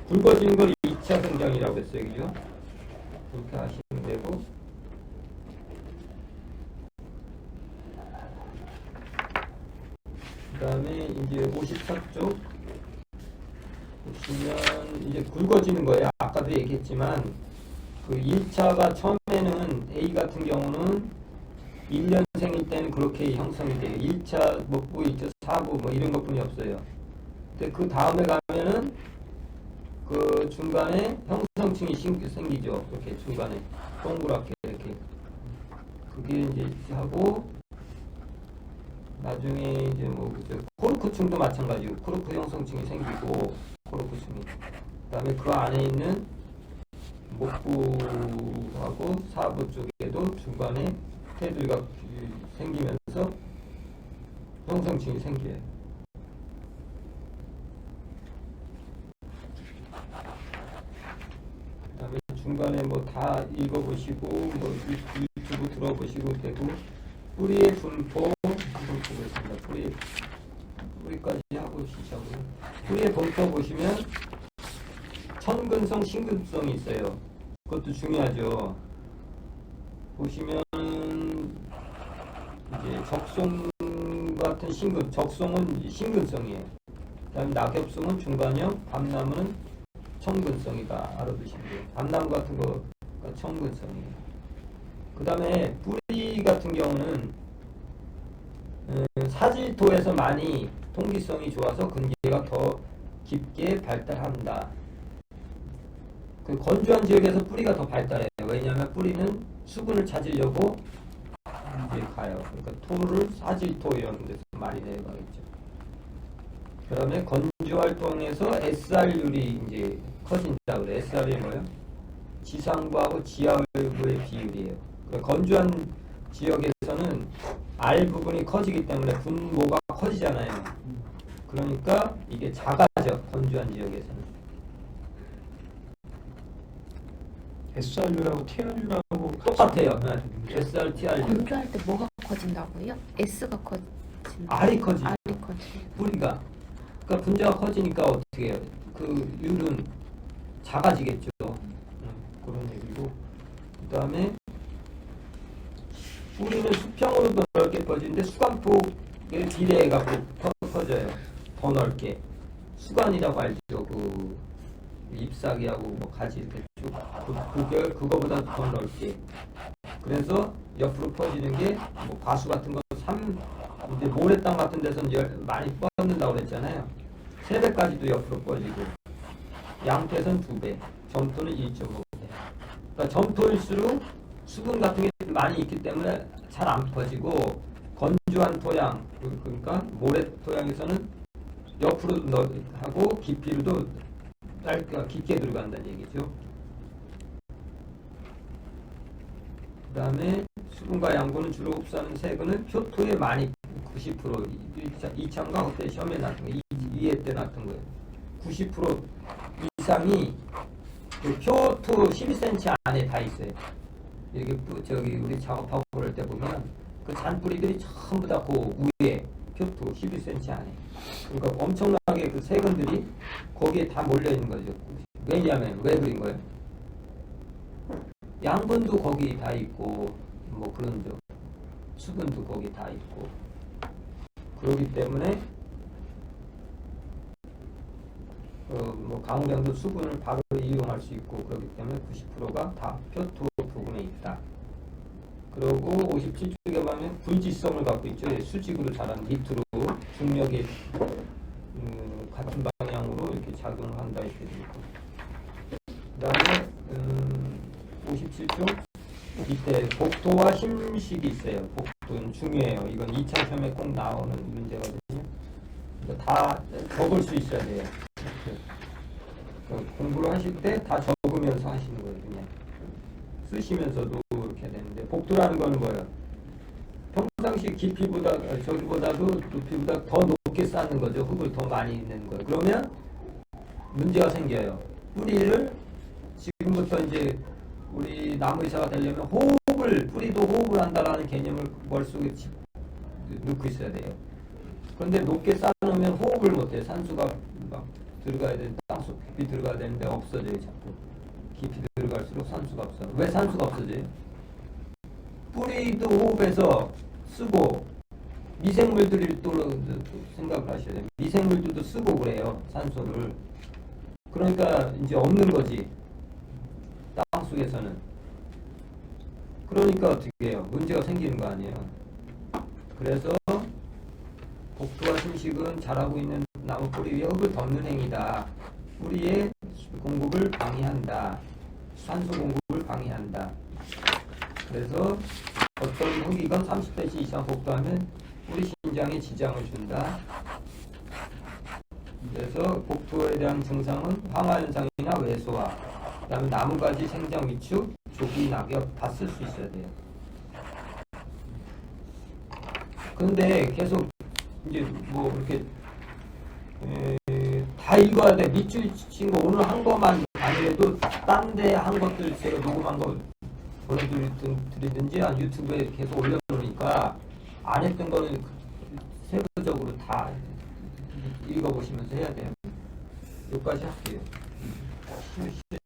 굵어지는 걸 2차 생장이라고 했어요. 그죠? 그렇게 아시면 되고 그 다음에 이제 54쪽 보시면 이제 굵어지는 거예요. 아까도 얘기했지만 그 1차가 처음에는 A 같은 경우는 1년생일 때는 그렇게 형성이 돼요. 1차 목부, 2차 사부 뭐 이런 것뿐이 없어요. 근데 그 다음에 가면은 그 중간에 형성층이 생기죠. 이렇게 중간에 동그랗게 이렇게 그게 이제 하고 나중에 이제 뭐 코르크층도 마찬가지고 코르크 형성층이 생기고 코르크층이 그다음에 그 안에 있는 목부하고 사부 쪽에도 중간에 테두리가 생기면서 형성층이 생겨요. 그다음에 중간에 뭐 다 읽어보시고 뭐 유튜브 들어보시고 되고 뿌리의 분포 뿌리까지 하고 시작을. 뿌리의 본토 보시면 천근성, 신근성이 있어요. 그것도 중요하죠. 보시면 이제 적송 같은 적송은 신근성이에요. 그다음에 낙엽송은 중간형, 밤나무는 청근성이다. 알아두시면 돼요. 밤나무 같은 거가 청근성이에요. 그다음에 뿌리 같은 경우는 사질토에서 많이 통기성이 좋아서 근계가 더 깊게 발달한다. 그 건조한 지역에서 뿌리가 더 발달해요. 왜냐하면 뿌리는 수분을 찾으려고 이제 가요. 그러니까 토를 사질토 이런 데서 많이 내려가겠죠. 그다음에 건조 활동에서 SR율이 이제 커진다 그래. SR이 뭐예요? 지상부하고 지하부의 비율이에요. 그러니까 건조한 지역에서는 알 부분이 커지기 때문에 분모가 커지잖아요. 그러니까 이게 작아져. 건조한 지역에서는. SRU라고 TRU라고 똑같아요. SR, TR. 건조할 때 뭐가 커진다고요? S가 커진다. 알이 커지. 알이 커지. 뿌리가. 그러니까 분자가 커지니까 어떻게 해요? 그 율은 작아지겠죠. 그런 얘기고. 그 다음에 뿌리는 수평으로 더 넓게 퍼지는데 수간폭에 비례해갖고 퍼져요. 더 넓게. 수간이라고 알죠. 그 잎사귀하고 뭐 가지 이렇게 쭉 그거보다 더 넓게. 그래서 옆으로 퍼지는 게 뭐 과수 같은 거 이제 모래땅 같은 데서는 많이 뻗는다고 그랬잖아요. 3배까지도 옆으로 퍼지고 양태선 2배, 점토는 1.5배. 그러니까 점토일수록 수분 같은 게 많이 있기 때문에 잘 안 퍼지고 건조한 토양 그러니까 모래 토양에서는 옆으로 하고 깊이로도 깊게 들어간다는 얘기죠. 그 다음에 수분과 양분은 주로 흡수하는 세균은 표토에 많이 90% 2차인가 그때 시험에 나왔던 거 2회 때 나왔던 거예요. 90% 이상이 그 표토 12cm 안에 다 있어요. 이렇게 저기 우리 작업하고 그럴 때 보면 그 잔뿌리들이 전부 다 그 위에 표토 12cm 안에. 그러니까 엄청나게 그 세균들이 거기에 다 몰려 있는 거죠. 왜냐하면 왜 그린 거예요? 양분도 거기 다 있고 뭐 그런 점 수분도 거기 다 있고 그렇기 때문에 뭐 강우량도 수분을 바로 이용할 수 있고 그렇기 때문에 90%가 다 표토 부분에 있다. 그리고 57쪽에 보면 불지성을 갖고 있죠. 수직으로 자란 밑으로 중력이 같은 방향으로 이렇게 작용을 한다 이렇게 되어 있고. 그다음에 57쪽 밑에 복토와 힘식이 있어요. 복토는 중요해요. 이건 2차 시험에 꼭 나오는 문제거든요. 그러니까 다 적을 수 있어야 돼요. 공부를 하실 때 다 적으면서 하시는 거예요. 그냥 쓰시면서도 이렇게 되는데 복도라는 거는 뭐예요? 평상시 깊이보다 저기보다도 높이보다 더 높게 쌓는 거죠. 흙을 더 많이 있는 거예요. 그러면 문제가 생겨요. 뿌리를 지금부터 이제 우리 나무 의사가 되려면 뿌리도 호흡을 한다라는 개념을 머릿속에 넣고 있어야 돼요. 그런데 높게 쌓아놓으면 호흡을 못해요. 산소가 막 들어가야 되는 땅속 깊이 들어가야 되는데 없어져요. 자꾸 깊이 들어갈수록 산소가 없어요. 왜 산소가 없어져요? 뿌리도 호흡해서 쓰고 미생물들이 또 생각을 하셔야 돼요. 미생물들도 쓰고 그래요. 산소를. 그러니까 이제 없는 거지. 땅속에서는. 그러니까 어떻게 해요? 문제가 생기는 거 아니에요. 그래서 복토와 심식은 자라고 있는 나무 뿌리 위에 흙을 덮는 행위다. 뿌리의 공급을 방해한다. 산소 공급을 방해한다. 그래서 어떤 흙이건 30cm 이상 복도하면 뿌리 신장에 지장을 준다. 그래서 복토에 대한 증상은 황화현상이나 외소화, 그 다음에 나무가지 생장 위축, 조기 낙엽 다 쓸 수 있어야 돼요. 그런데 계속 이제 뭐 이렇게 다 읽어야 돼. 밑줄 친 거 오늘 한 거만 아니래도 딴 데 한 것들 제가 녹음한 거 보내드리든지 유튜브에 계속 올려놓으니까 안 했던 거는 세 번 그래프적으로 다 읽어보시면서 해야 돼요. 여기까지 할게요.